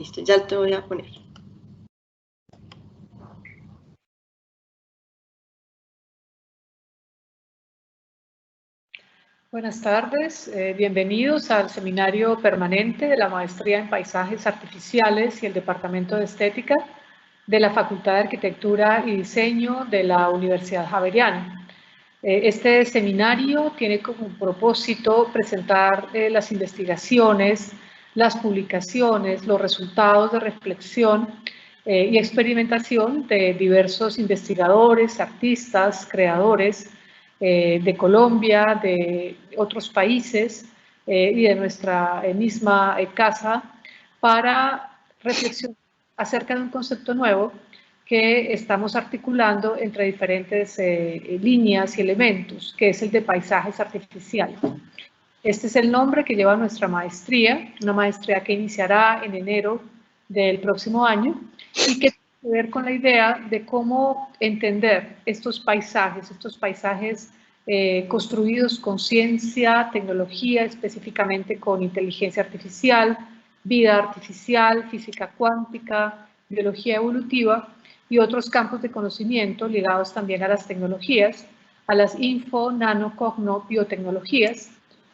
Listo, ya te voy a poner. Buenas tardes, bienvenidos al seminario permanente de la Maestría en Paisajes Artificiales y el Departamento de Estética de la Facultad de Arquitectura y Diseño de la Universidad Javeriana. Este seminario tiene como propósito presentar las investigaciones, las publicaciones, los resultados de reflexión y experimentación de diversos investigadores, artistas, creadores de Colombia, de otros países y de nuestra misma casa para reflexionar acerca de un concepto nuevo que estamos articulando entre diferentes líneas y elementos, que es el de paisajes artificiales. Este es el nombre que lleva nuestra maestría, una maestría que iniciará en enero del próximo año y que tiene que ver con la idea de cómo entender estos paisajes construidos con ciencia, tecnología, específicamente con inteligencia artificial, vida artificial, física cuántica, biología evolutiva y otros campos de conocimiento ligados también a las tecnologías, a las info, nano, cogno, biotecnologías,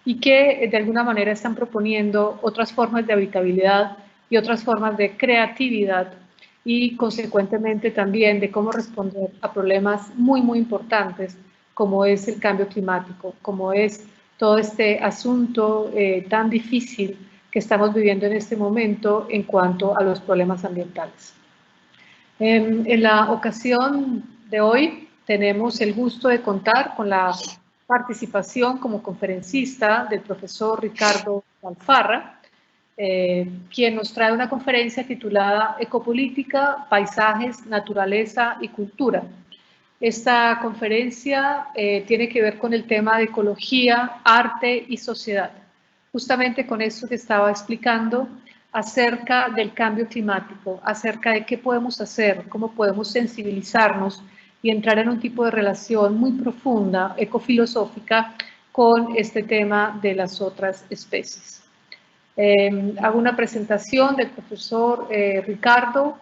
y que de alguna manera están proponiendo otras formas de habitabilidad y otras formas de creatividad y consecuentemente también de cómo responder a problemas muy, muy importantes como es el cambio climático, como es todo este asunto tan difícil que estamos viviendo en este momento en cuanto a los problemas ambientales. En la ocasión de hoy tenemos el gusto de contar con la participación como conferencista del profesor Ricardo Alfarra, quien nos trae una conferencia titulada Ecopolítica, Paisajes, Naturaleza y Cultura. Esta conferencia tiene que ver con el tema de ecología, arte y sociedad. Justamente con esto que estaba explicando acerca del cambio climático, acerca de qué podemos hacer, cómo podemos sensibilizarnos y entrar en un tipo de relación muy profunda, ecofilosófica, con este tema de las otras especies. Hago una presentación del profesor Ricardo.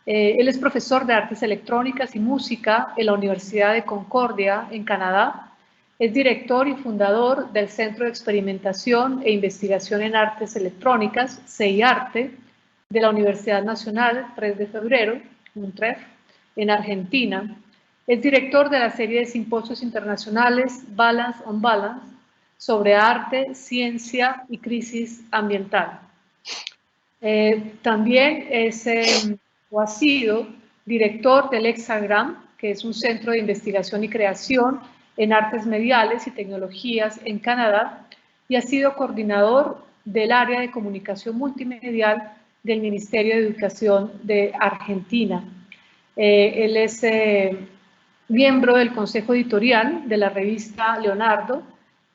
Él es profesor de Artes Electrónicas y Música en la Universidad de Concordia, en Canadá. Es director y fundador del Centro de Experimentación e Investigación en Artes Electrónicas, CEIARTE, de la Universidad Nacional 3 de Febrero, UNTREF, en Argentina. Es director de la serie de simposios internacionales Balance on Balance, sobre arte, ciencia y crisis ambiental. También es o ha sido director del Hexagram, que es un centro de investigación y creación en artes mediales y tecnologías en Canadá, y ha sido coordinador del área de comunicación multimedial del Ministerio de Educación de Argentina. Él es miembro del consejo editorial de la revista Leonardo,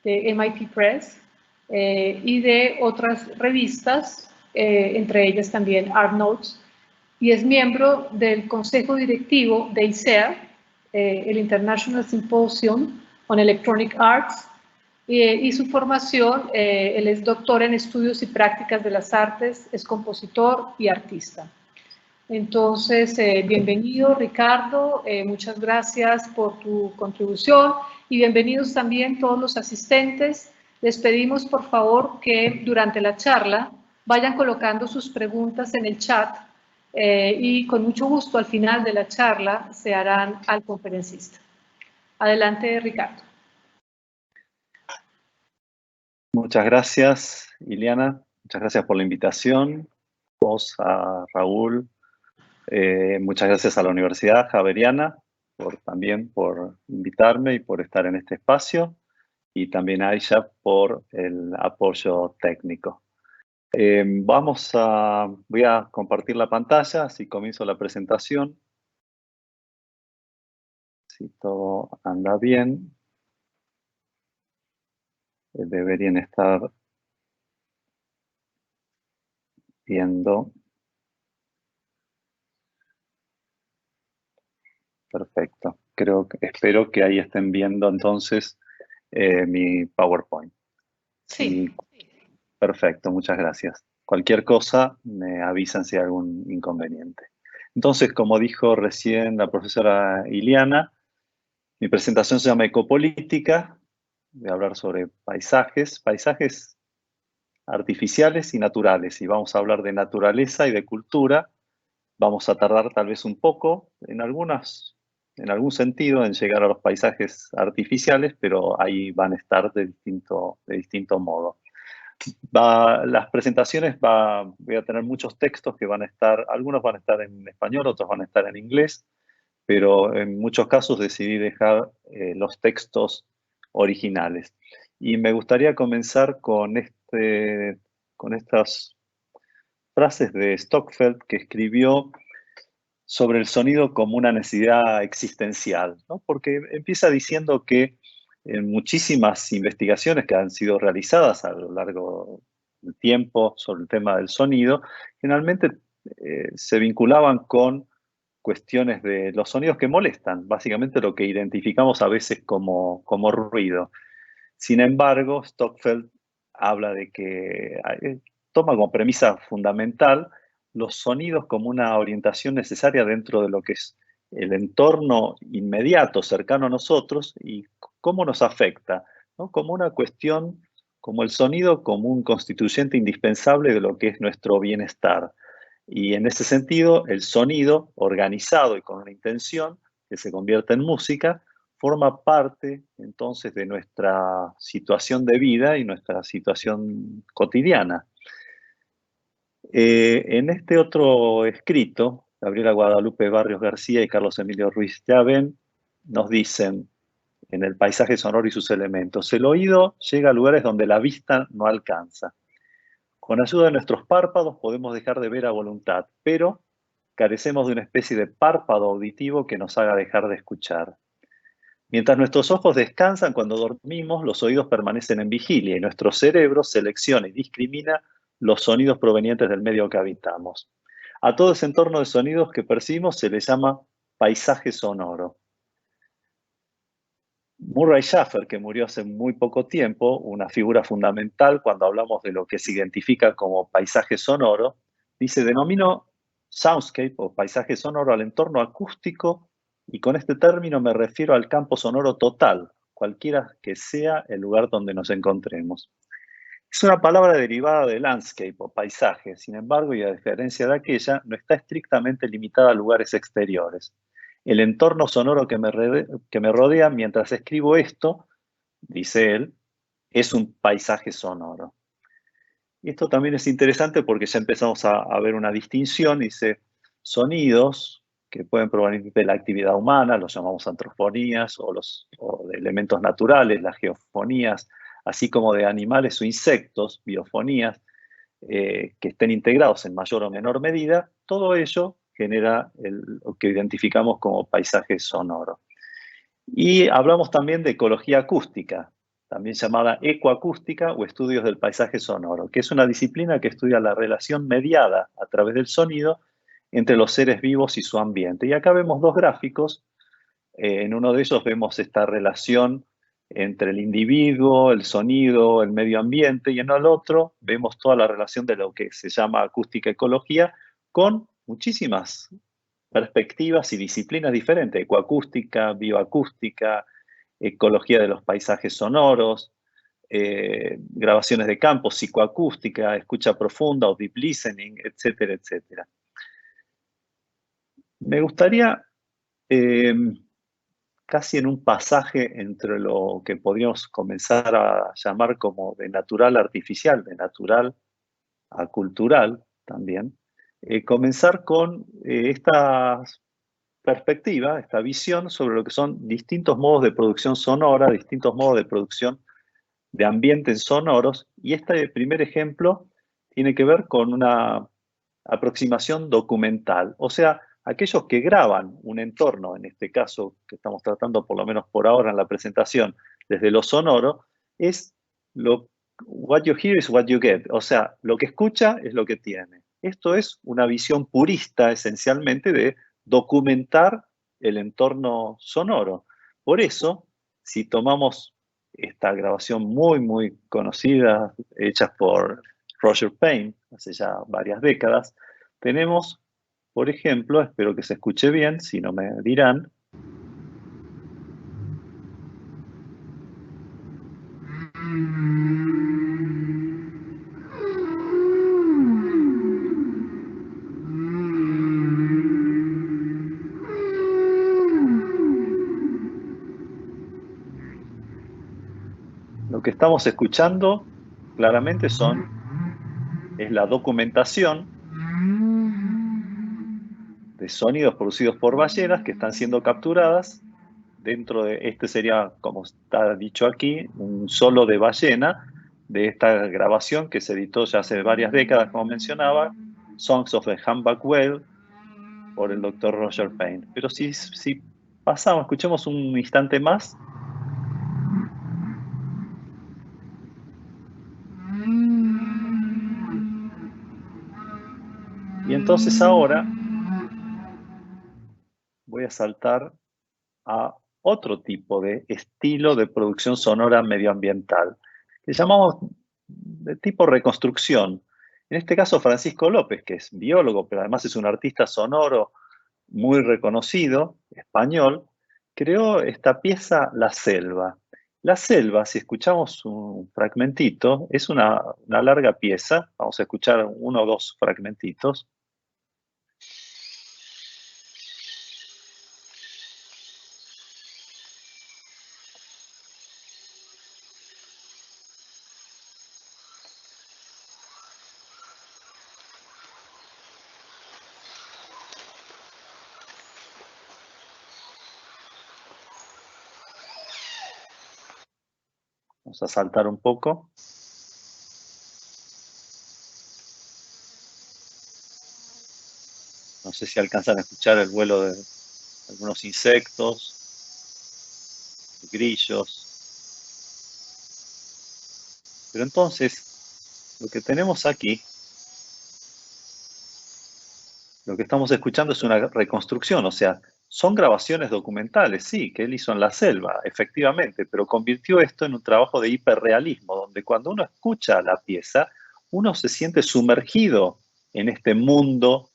de MIT Press, y de otras revistas, entre ellas también Art Notes, y es miembro del consejo directivo de ISEA, el International Symposium on Electronic Arts, y su formación, él es doctor en estudios y prácticas de las artes, es compositor y artista. Entonces, bienvenido Ricardo, muchas gracias por tu contribución y bienvenidos también todos los asistentes. Les pedimos por favor que durante la charla vayan colocando sus preguntas en el chat y con mucho gusto al final de la charla se harán al conferencista. Adelante Ricardo. Muchas gracias Iliana, muchas gracias por la invitación, vos, a Raúl. Muchas gracias a la Universidad Javeriana también por invitarme y por estar en este espacio, y también a Aisha por el apoyo técnico. Voy a compartir la pantalla, así comienzo la presentación. Si todo anda bien, deberían estar viendo. Perfecto. Espero que ahí estén viendo entonces mi PowerPoint. Sí. Perfecto, muchas gracias. cualquier cosa me avisan si hay algún inconveniente. Entonces, como dijo recién la profesora Iliana, mi presentación se llama Ecopolítica. Voy a hablar sobre paisajes artificiales y naturales. Y vamos a hablar de naturaleza y de cultura. Vamos a tardar tal vez un poco en algún sentido en llegar a los paisajes artificiales, pero ahí van a estar de distinto modo. Las presentaciones voy a tener muchos textos que van a estar, algunos van a estar en español, otros van a estar en inglés, pero en muchos casos decidí dejar los textos originales. Y me gustaría comenzar con estas frases de Stockfeld que escribió sobre el sonido como una necesidad existencial, ¿no? Porque empieza diciendo que en muchísimas investigaciones que han sido realizadas a lo largo del tiempo sobre el tema del sonido, generalmente se vinculaban con cuestiones de los sonidos que molestan, básicamente lo que identificamos a veces como ruido. Sin embargo, Stockfeld habla de que toma como premisa fundamental los sonidos como una orientación necesaria dentro de lo que es el entorno inmediato, cercano a nosotros, y cómo nos afecta, ¿no? Como una cuestión, como el sonido, como un constituyente indispensable de lo que es nuestro bienestar. Y en ese sentido, el sonido organizado y con una intención que se convierte en música, forma parte entonces de nuestra situación de vida y nuestra situación cotidiana. En este otro escrito, Gabriela Guadalupe Barrios García y Carlos Emilio Ruiz Llaven nos dicen, en el paisaje sonoro y sus elementos, el oído llega a lugares donde la vista no alcanza. Con ayuda de nuestros párpados podemos dejar de ver a voluntad, pero carecemos de una especie de párpado auditivo que nos haga dejar de escuchar. Mientras nuestros ojos descansan cuando dormimos, los oídos permanecen en vigilia y nuestro cerebro selecciona y discrimina los sonidos provenientes del medio que habitamos. A todo ese entorno de sonidos que percibimos se le llama paisaje sonoro. Murray Schafer, que murió hace muy poco tiempo, una figura fundamental cuando hablamos de lo que se identifica como paisaje sonoro, dice, denomino soundscape o paisaje sonoro al entorno acústico y con este término me refiero al campo sonoro total, cualquiera que sea el lugar donde nos encontremos. Es una palabra derivada de landscape o paisaje, sin embargo, y a diferencia de aquella, no está estrictamente limitada a lugares exteriores. El entorno sonoro que me rodea mientras escribo esto, dice él, es un paisaje sonoro. Y esto también es interesante porque ya empezamos a ver una distinción, dice, sonidos que pueden provenir de la actividad humana, los llamamos antrofonías, o de elementos naturales, las geofonías, así como de animales o insectos, biofonías, que estén integrados en mayor o menor medida, todo ello genera lo que identificamos como paisaje sonoro. Y hablamos también de ecología acústica, también llamada ecoacústica o estudios del paisaje sonoro, que es una disciplina que estudia la relación mediada a través del sonido entre los seres vivos y su ambiente. Y acá vemos dos gráficos. En uno de ellos vemos esta relación entre el individuo, el sonido, el medio ambiente, y en el otro vemos toda la relación de lo que se llama acústica ecología con muchísimas perspectivas y disciplinas diferentes, ecoacústica, bioacústica, ecología de los paisajes sonoros, grabaciones de campo, psicoacústica, escucha profunda o deep listening, etcétera, etcétera. Me gustaría casi en un pasaje entre lo que podríamos comenzar a llamar como de natural a artificial, de natural a cultural también, comenzar con esta perspectiva, esta visión sobre lo que son distintos modos de producción sonora, distintos modos de producción de ambientes sonoros, y este primer ejemplo tiene que ver con una aproximación documental, o sea, aquellos que graban un entorno, en este caso que estamos tratando por lo menos por ahora en la presentación, desde lo sonoro, es what you hear is what you get, o sea, lo que escucha es lo que tiene. Esto es una visión purista esencialmente de documentar el entorno sonoro. Por eso, si tomamos esta grabación muy, muy conocida, hecha por Roger Payne, hace ya varias décadas, tenemos, por ejemplo, espero que se escuche bien, si no me dirán, lo que estamos escuchando claramente es la documentación de sonidos producidos por ballenas que están siendo capturadas dentro de, este sería, como está dicho aquí, un solo de ballena de esta grabación que se editó ya hace varias décadas, como mencionaba, Songs of the Humpback Whale, por el doctor Roger Payne. Pero si pasamos, escuchemos un instante más. Y entonces ahora voy a saltar a otro tipo de estilo de producción sonora medioambiental, que llamamos de tipo reconstrucción. En este caso, Francisco López, que es biólogo, pero además es un artista sonoro muy reconocido, español, creó esta pieza La Selva. La Selva, si escuchamos un fragmentito, es una larga pieza, vamos a escuchar uno o dos fragmentitos. Vamos a saltar un poco. No sé si alcanzan a escuchar el vuelo de algunos insectos, grillos. Pero entonces, lo que tenemos aquí, lo que estamos escuchando es una reconstrucción, o sea, son grabaciones documentales, sí, que él hizo en la selva, efectivamente, pero convirtió esto en un trabajo de hiperrealismo, donde cuando uno escucha la pieza, uno se siente sumergido en este mundo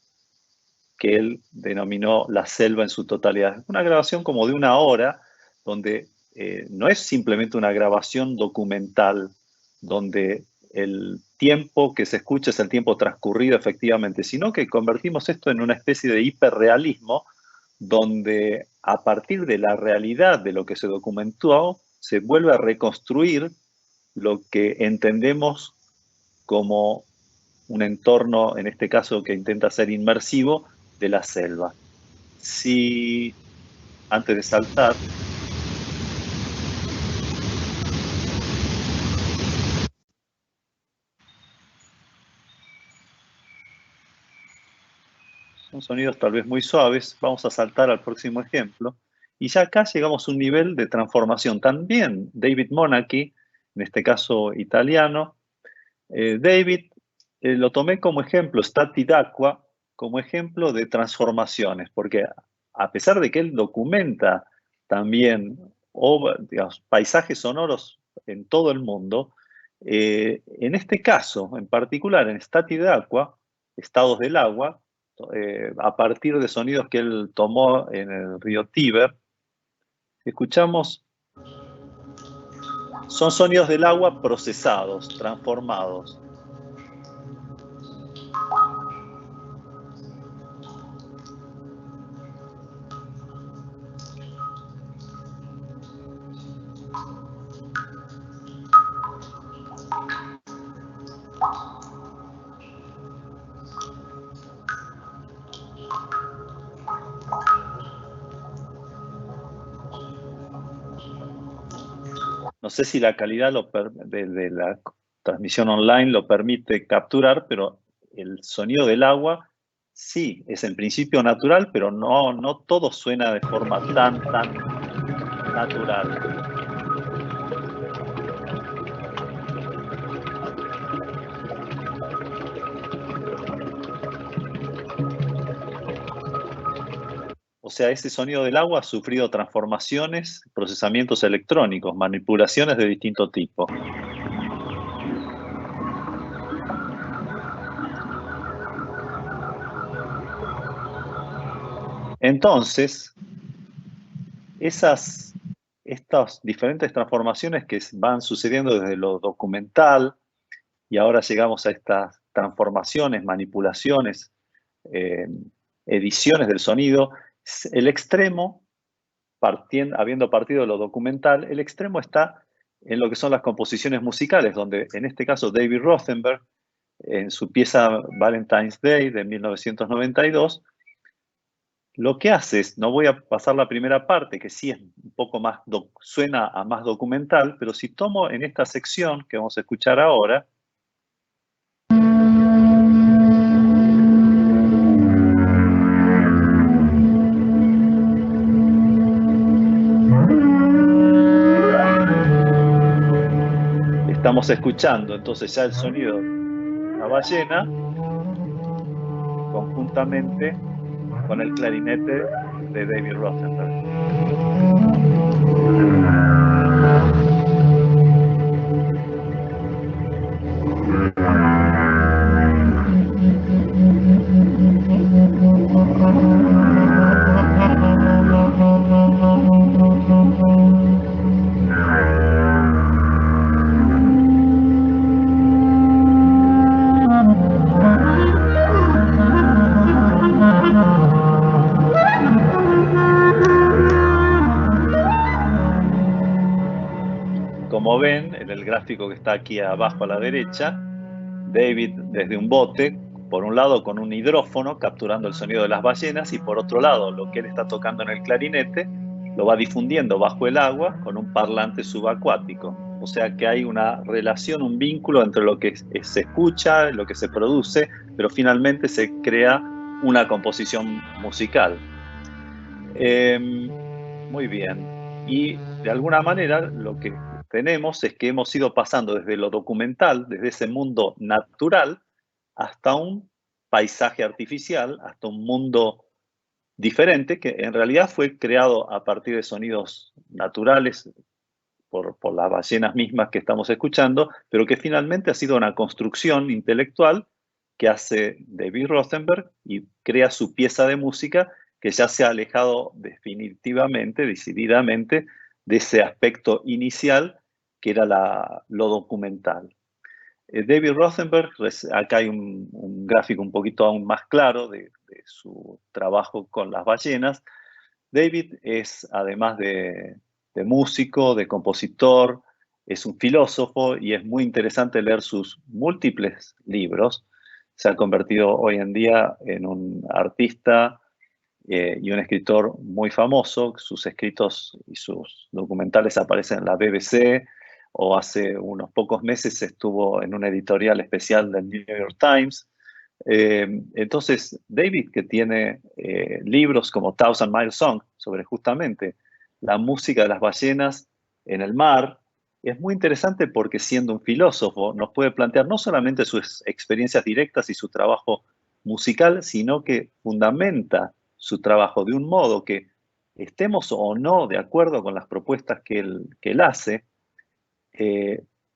que él denominó la selva en su totalidad. Una grabación como de 1 hora, donde no es simplemente una grabación documental, donde el tiempo que se escucha es el tiempo transcurrido efectivamente, sino que convertimos esto en una especie de hiperrealismo, donde a partir de la realidad de lo que se documentó, se vuelve a reconstruir lo que entendemos como un entorno, en este caso que intenta ser inmersivo, de la selva. Si, antes de saltar, son sonidos tal vez muy suaves, vamos a saltar al próximo ejemplo. Y ya acá llegamos a un nivel de transformación. También David Monarchy, en este caso italiano, David lo tomé como ejemplo, Stati d'Acqua, como ejemplo de transformaciones, porque a pesar de que él documenta también digamos, paisajes sonoros en todo el mundo, en este caso, en particular en Stati d'Acqua, Estados del Agua, a partir de sonidos que él tomó en el río Tíber, escuchamos, son sonidos del agua procesados, transformados. No sé si la calidad de la transmisión online lo permite capturar, pero el sonido del agua sí, es en principio natural, pero no todo suena de forma tan natural. O sea, ese sonido del agua ha sufrido transformaciones, procesamientos electrónicos, manipulaciones de distinto tipo. Entonces, estas diferentes transformaciones que van sucediendo desde lo documental, y ahora llegamos a estas transformaciones, manipulaciones, ediciones del sonido, el extremo, habiendo partido de lo documental, el extremo está en lo que son las composiciones musicales, donde en este caso David Rothenberg, en su pieza Valentine's Day de 1992, lo que hace es, no voy a pasar la primera parte, que sí es un poco más, suena a más documental, pero si tomo en esta sección que vamos a escuchar ahora, estamos escuchando entonces ya el sonido de la ballena conjuntamente con el clarinete de David Rothenberg. Como ven, en el gráfico que está aquí abajo a la derecha, David desde un bote, por un lado con un hidrófono capturando el sonido de las ballenas y por otro lado lo que él está tocando en el clarinete lo va difundiendo bajo el agua con un parlante subacuático. O sea que hay una relación, un vínculo entre lo que se escucha, lo que se produce, pero finalmente se crea una composición musical. Muy bien. Y de alguna manera lo que tenemos es que hemos ido pasando desde lo documental, desde ese mundo natural, hasta un paisaje artificial, hasta un mundo diferente que en realidad fue creado a partir de sonidos naturales por las ballenas mismas que estamos escuchando, pero que finalmente ha sido una construcción intelectual que hace David Rothenberg y crea su pieza de música que ya se ha alejado definitivamente, decididamente, de ese aspecto inicial que era lo documental. David Rothenberg, acá hay un gráfico un poquito aún más claro de su trabajo con las ballenas. David es, además de músico, de compositor, es un filósofo y es muy interesante leer sus múltiples libros. Se ha convertido hoy en día en un artista y un escritor muy famoso. Sus escritos y sus documentales aparecen en la BBC, o hace unos pocos meses estuvo en una editorial especial del New York Times. Entonces, David, que tiene libros como Thousand Mile Song, sobre justamente la música de las ballenas en el mar, es muy interesante porque siendo un filósofo nos puede plantear no solamente sus experiencias directas y su trabajo musical, sino que fundamenta su trabajo de un modo que, estemos o no de acuerdo con las propuestas que él hace,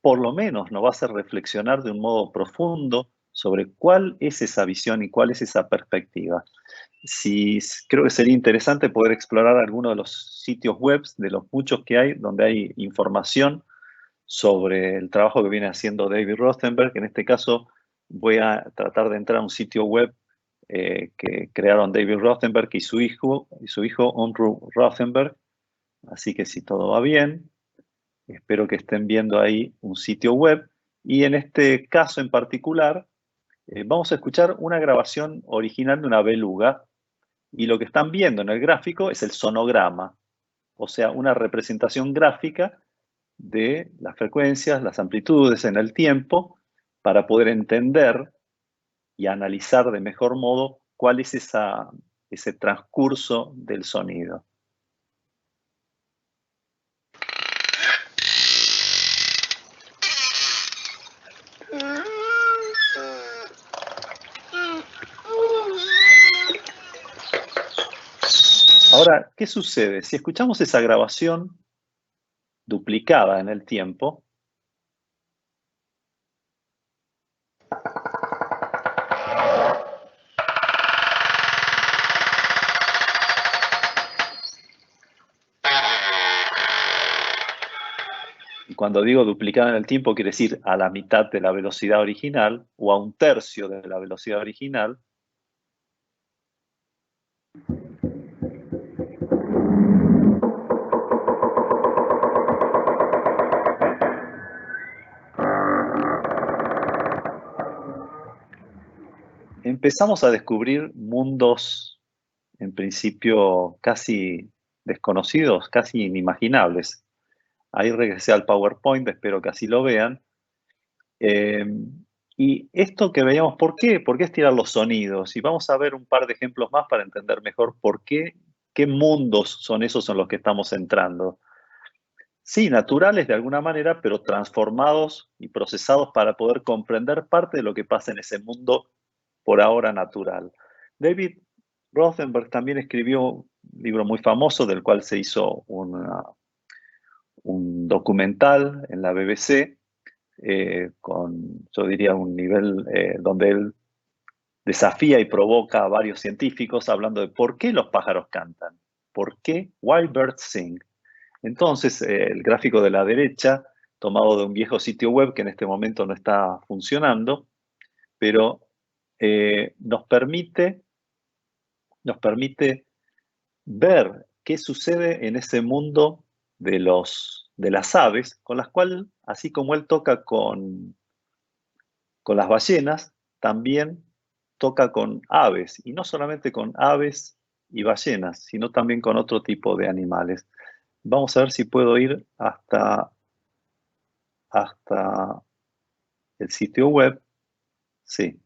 por lo menos nos va a hacer reflexionar de un modo profundo sobre cuál es esa visión y cuál es esa perspectiva. Creo que sería interesante poder explorar algunos de los sitios web, de los muchos que hay, donde hay información sobre el trabajo que viene haciendo David Rothenberg. En este caso voy a tratar de entrar a un sitio web que crearon David Rothenberg y su hijo Andrew Rothenberg. Así que si todo va bien, espero que estén viendo ahí un sitio web. Y en este caso en particular, vamos a escuchar una grabación original de una beluga. Y lo que están viendo en el gráfico es el sonograma, o sea, una representación gráfica de las frecuencias, las amplitudes en el tiempo, para poder entender y analizar de mejor modo cuál es ese transcurso del sonido. Ahora, ¿qué sucede? Si escuchamos esa grabación duplicada en el tiempo, cuando digo duplicada en el tiempo, quiere decir a la mitad de la velocidad original o a un tercio de la velocidad original. Empezamos a descubrir mundos, en principio, casi desconocidos, casi inimaginables. Ahí regresé al PowerPoint, espero que así lo vean. Y esto que veíamos, ¿por qué? ¿Por qué estirar los sonidos? Y vamos a ver un par de ejemplos más para entender mejor por qué, qué mundos son esos en los que estamos entrando. Sí, naturales de alguna manera, pero transformados y procesados para poder comprender parte de lo que pasa en ese mundo por ahora natural. David Rothenberg también escribió un libro muy famoso del cual se hizo un documental en la BBC con, yo diría, un nivel donde él desafía y provoca a varios científicos hablando de por qué los pájaros cantan, por qué Why Birds Sing. Entonces, el gráfico de la derecha, tomado de un viejo sitio web que en este momento no está funcionando, pero nos permite ver qué sucede en ese mundo de las aves, con las cuales, así como él toca con las ballenas, también toca con aves, y no solamente con aves y ballenas, sino también con otro tipo de animales. Vamos a ver si puedo ir hasta el sitio web. Sí,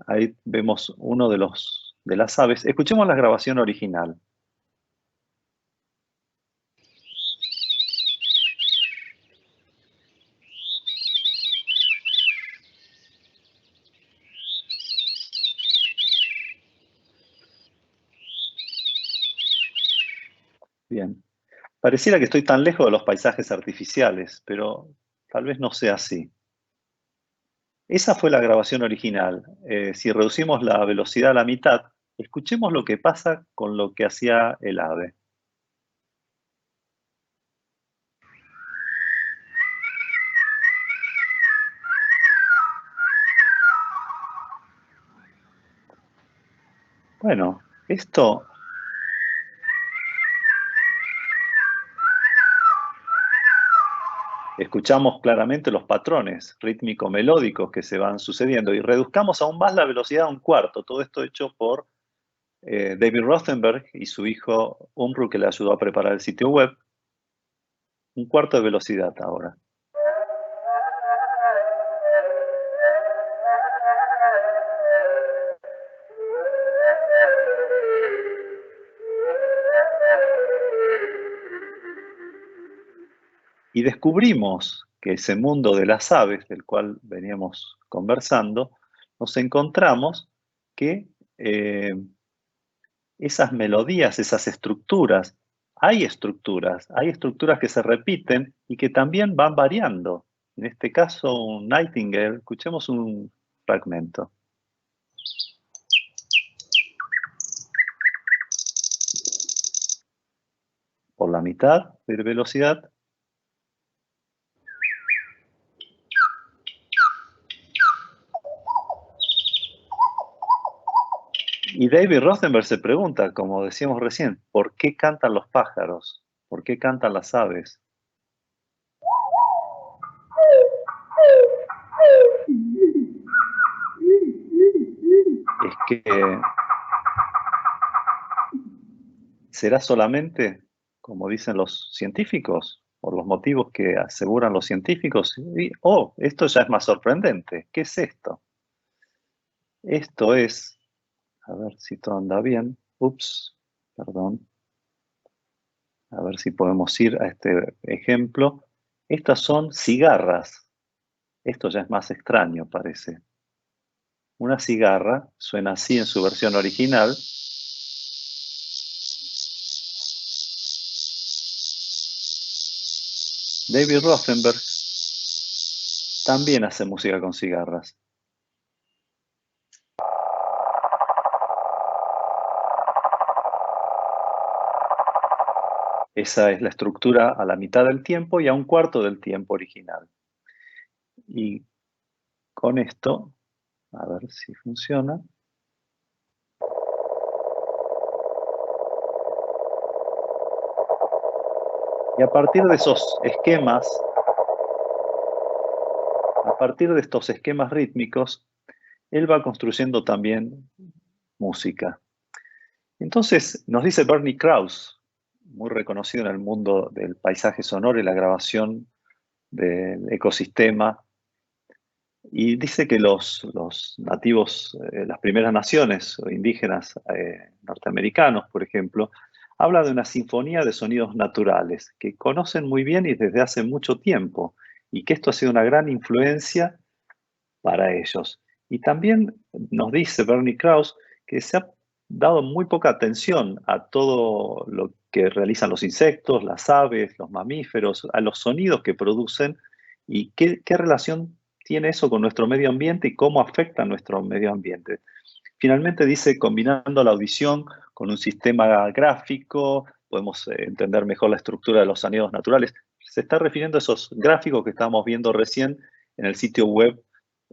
ahí vemos uno de las aves. Escuchemos la grabación original. Bien. Pareciera que estoy tan lejos de los paisajes artificiales, pero tal vez no sea así. Esa fue la grabación original. Si reducimos la velocidad a la mitad, escuchemos lo que pasa con lo que hacía el ave. Bueno, esto escuchamos claramente los patrones rítmico-melódicos que se van sucediendo y reduzcamos aún más la velocidad a un cuarto. Todo esto hecho por David Rothenberg y su hijo Umru, que le ayudó a preparar el sitio web. Un cuarto de velocidad ahora. Y descubrimos que ese mundo de las aves, del cual veníamos conversando, nos encontramos que esas melodías, esas hay estructuras que se repiten y que también van variando. En este caso, un Nightingale, escuchemos un fragmento. Por la mitad de velocidad. Y David Rothenberg se pregunta, como decíamos recién, ¿por qué cantan los pájaros? ¿Por qué cantan las aves? Es que ¿será solamente, como dicen los científicos, por los motivos que aseguran los científicos? Y, esto ya es más sorprendente. ¿Qué es esto? Esto es, a ver si todo anda bien. Ups, perdón. A ver si podemos ir a este ejemplo. Estas son cigarras. Esto ya es más extraño, parece. Una cigarra suena así en su versión original. David Rothenberg también hace música con cigarras. Esa es la estructura a la mitad del tiempo y a un cuarto del tiempo original. Y con esto, a ver si funciona. Y a partir de esos esquemas, a partir de estos esquemas rítmicos, él va construyendo también música. Entonces, nos dice Bernie Krause, muy reconocido en el mundo del paisaje sonoro y la grabación del ecosistema, y dice que los nativos, las primeras naciones o indígenas norteamericanos, por ejemplo, habla de una sinfonía de sonidos naturales que conocen muy bien y desde hace mucho tiempo, y que esto ha sido una gran influencia para ellos. Y también nos dice Bernie Krause que se ha dado muy poca atención a todo lo que realizan los insectos, las aves, los mamíferos, a los sonidos que producen y qué relación tiene eso con nuestro medio ambiente y cómo afecta a nuestro medio ambiente. Finalmente dice, combinando la audición con un sistema gráfico, podemos entender mejor la estructura de los sonidos naturales. Se está refiriendo a esos gráficos que estábamos viendo recién en el sitio web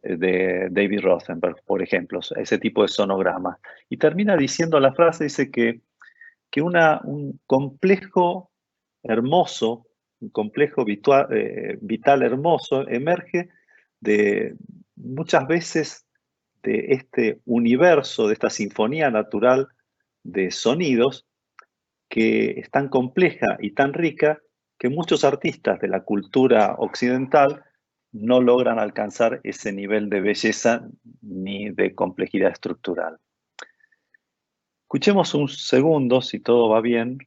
de David Rothenberg, por ejemplo, ese tipo de sonogramas. Y termina diciendo la frase, dice que un complejo hermoso, un complejo vital hermoso emerge de muchas veces de este universo, de esta sinfonía natural de sonidos que es tan compleja y tan rica que muchos artistas de la cultura occidental no logran alcanzar ese nivel de belleza ni de complejidad estructural. Escuchemos un segundo, si todo va bien,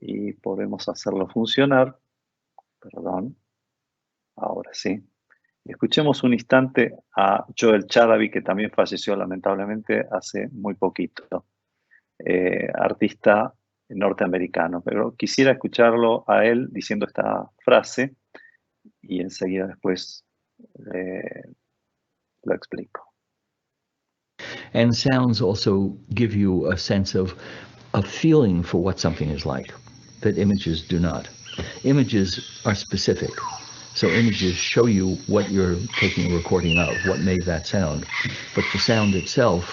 y podemos hacerlo funcionar. Perdón, ahora sí. Escuchemos un instante a Joel Chadavi, que también falleció lamentablemente hace muy poquito, artista norteamericano. Pero quisiera escucharlo a él diciendo esta frase y enseguida después lo explico. And sounds also give you a sense of a feeling for what something is like that images do not. Images are specific. So images show you what you're taking a recording of, what made that sound. But the sound itself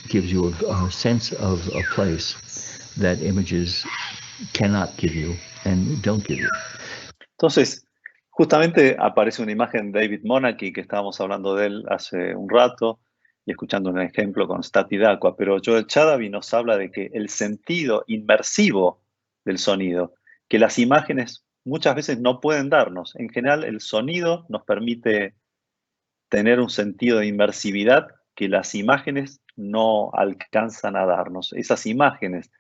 gives you a sense of a place that images cannot give you and don't give you. Entonces, justamente aparece una imagen de David Monarchy, que estábamos hablando de él hace un rato, y escuchando un ejemplo con Stati D'Aqua, pero Joel Chadavi nos habla de que el sentido inmersivo del sonido, que las imágenes muchas veces no pueden darnos. En general, el sonido nos permite tener un sentido de inmersividad que las imágenes no alcanzan a darnos. Esas imágenes,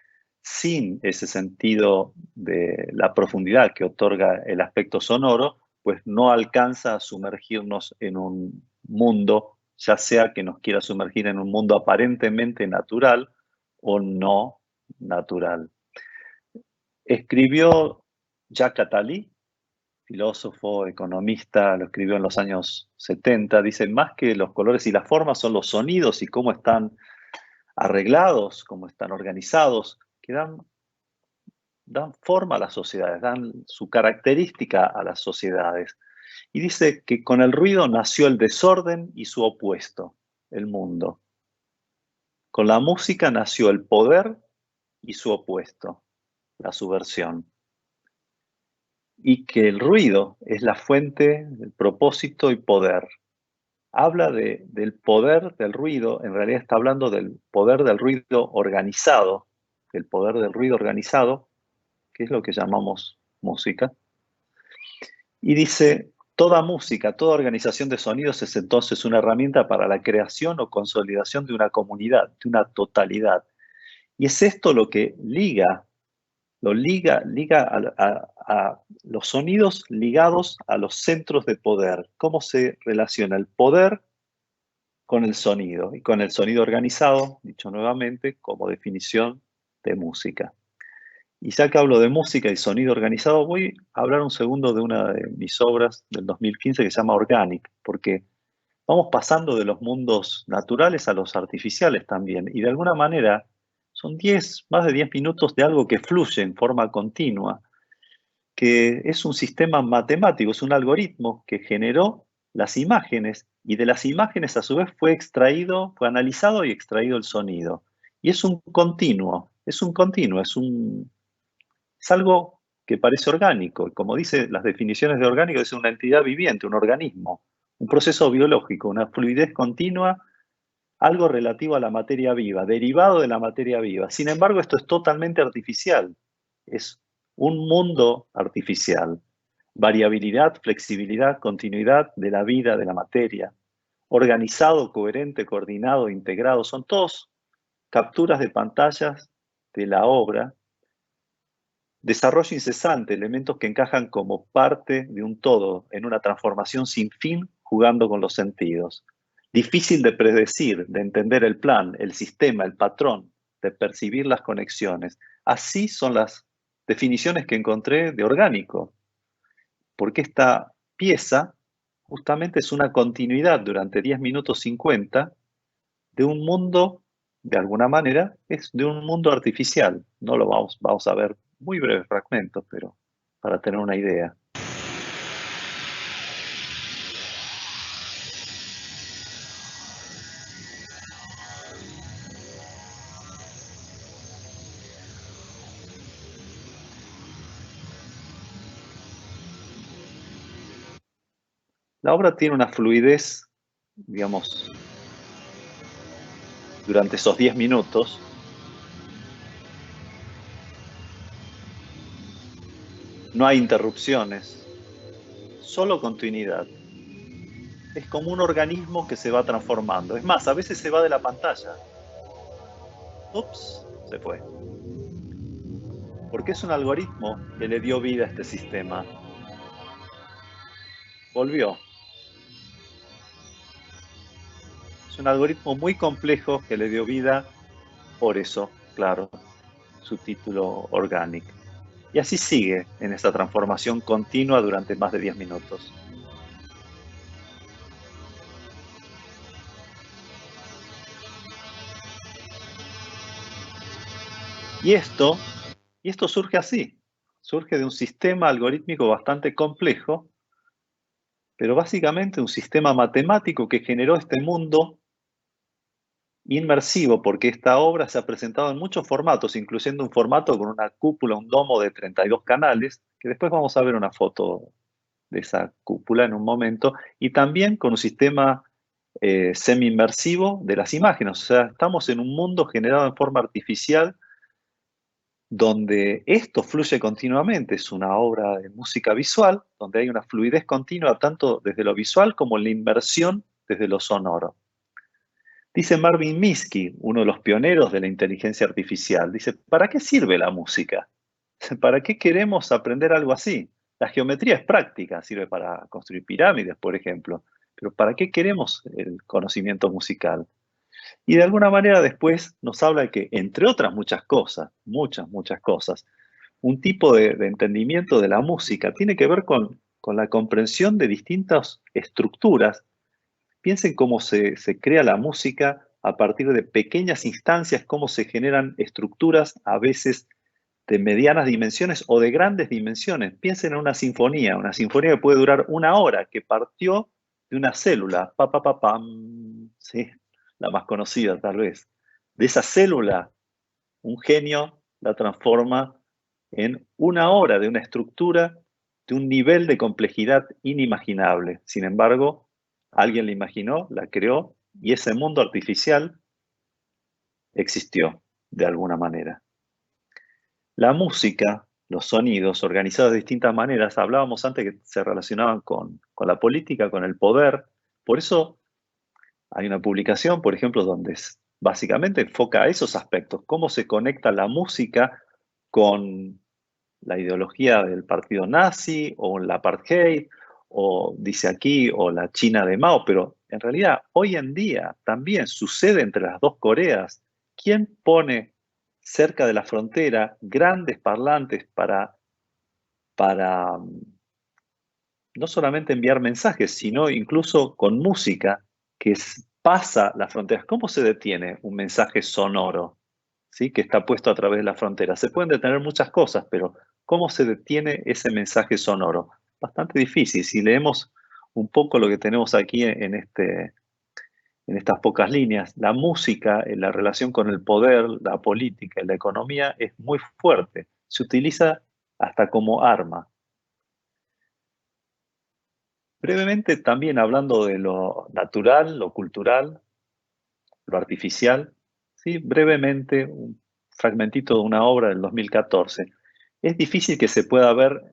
sin ese sentido de la profundidad que otorga el aspecto sonoro, pues no alcanza a sumergirnos en un mundo, ya sea que nos quiera sumergir en un mundo aparentemente natural o no natural. Escribió Jacques Attali, filósofo, economista, lo escribió en los años 70, dice, más que los colores y las formas son los sonidos y cómo están arreglados, cómo están organizados, que dan forma a las sociedades, dan su característica a las sociedades. Y dice que con el ruido nació el desorden y su opuesto, el mundo. Con la música nació el poder y su opuesto, la subversión. Y que el ruido es la fuente del propósito y poder. Habla del poder del ruido, en realidad está hablando del poder del ruido organizado, el poder del ruido organizado, que es lo que llamamos música. Y dice, toda música, toda organización de sonidos es entonces una herramienta para la creación o consolidación de una comunidad, de una totalidad. Y es esto lo que liga a los sonidos ligados a los centros de poder. ¿Cómo se relaciona el poder con el sonido? Y con el sonido organizado, dicho nuevamente, como definición de música. Y ya que hablo de música y sonido organizado, voy a hablar un segundo de una de mis obras del 2015 que se llama Organic, porque vamos pasando de los mundos naturales a los artificiales también. Y de alguna manera, Son más de 10 minutos de algo que fluye en forma continua, que es un sistema matemático, es un algoritmo que generó las imágenes y de las imágenes a su vez fue analizado y extraído el sonido. Y es un continuo, es algo que parece orgánico. Como dice las definiciones de orgánico, es una entidad viviente, un organismo, un proceso biológico, una fluidez continua, algo relativo a la materia viva, derivado de la materia viva. Sin embargo, esto es totalmente artificial. Es un mundo artificial. Variabilidad, flexibilidad, continuidad de la vida, de la materia. Organizado, coherente, coordinado, integrado. Son todos capturas de pantallas de la obra. Desarrollo incesante, elementos que encajan como parte de un todo, en una transformación sin fin, jugando con los sentidos. Difícil de predecir, de entender el plan, el sistema, el patrón, de percibir las conexiones. Así son las definiciones que encontré de orgánico, porque esta pieza justamente es una continuidad durante 10 minutos 50 de un mundo, de alguna manera, es de un mundo artificial. No lo vamos a ver muy breves fragmentos, pero para tener una idea. La obra tiene una fluidez, digamos, durante esos 10 minutos. No hay interrupciones, solo continuidad. Es como un organismo que se va transformando. Es más, a veces se va de la pantalla. Ups, se fue. Porque es un algoritmo que le dio vida a este sistema. Volvió. Es un algoritmo muy complejo que le dio vida, por eso, claro, su título Organic. Y así sigue en esta transformación continua durante más de 10 minutos. Y esto surge así, surge de un sistema algorítmico bastante complejo, pero básicamente un sistema matemático que generó este mundo inmersivo, porque esta obra se ha presentado en muchos formatos, incluyendo un formato con una cúpula, un domo de 32 canales, que después vamos a ver una foto de esa cúpula en un momento, y también con un sistema semi-inmersivo de las imágenes. O sea, estamos en un mundo generado en forma artificial donde esto fluye continuamente. Es una obra de música visual, donde hay una fluidez continua tanto desde lo visual como en la inmersión desde lo sonoro. Dice Marvin Minsky, uno de los pioneros de la inteligencia artificial, dice, ¿para qué sirve la música? ¿Para qué queremos aprender algo así? La geometría es práctica, sirve para construir pirámides, por ejemplo, pero ¿para qué queremos el conocimiento musical? Y de alguna manera después nos habla de que, entre otras muchas cosas, muchas cosas, un tipo de entendimiento de la música tiene que ver con la comprensión de distintas estructuras. Piensen cómo se crea la música a partir de pequeñas instancias, cómo se generan estructuras a veces de medianas dimensiones o de grandes dimensiones. Piensen en una sinfonía que puede durar 1 hora, que partió de una célula, pam, ¿sí? La más conocida tal vez. De esa célula, un genio la transforma en 1 hora de una estructura de un nivel de complejidad inimaginable. Sin embargo, alguien la imaginó, la creó, y ese mundo artificial existió de alguna manera. La música, los sonidos, organizados de distintas maneras, hablábamos antes que se relacionaban con la política, con el poder. Por eso hay una publicación, por ejemplo, donde básicamente enfoca a esos aspectos, cómo se conecta la música con la ideología del partido nazi o la apartheid, o dice aquí, o la China de Mao, pero en realidad hoy en día también sucede entre las dos Coreas. ¿Quién pone cerca de la frontera grandes parlantes para no solamente enviar mensajes, sino incluso con música que pasa las fronteras? ¿Cómo se detiene un mensaje sonoro? ¿sí? Que está puesto a través de la frontera. Se pueden detener muchas cosas, pero ¿cómo se detiene ese mensaje sonoro? Bastante difícil. Si leemos un poco lo que tenemos aquí en estas pocas líneas, la música, en la relación con el poder, la política y la economía es muy fuerte. Se utiliza hasta como arma. Brevemente, también hablando de lo natural, lo cultural, lo artificial, ¿sí? Brevemente, un fragmentito de una obra del 2014. Es difícil que se pueda ver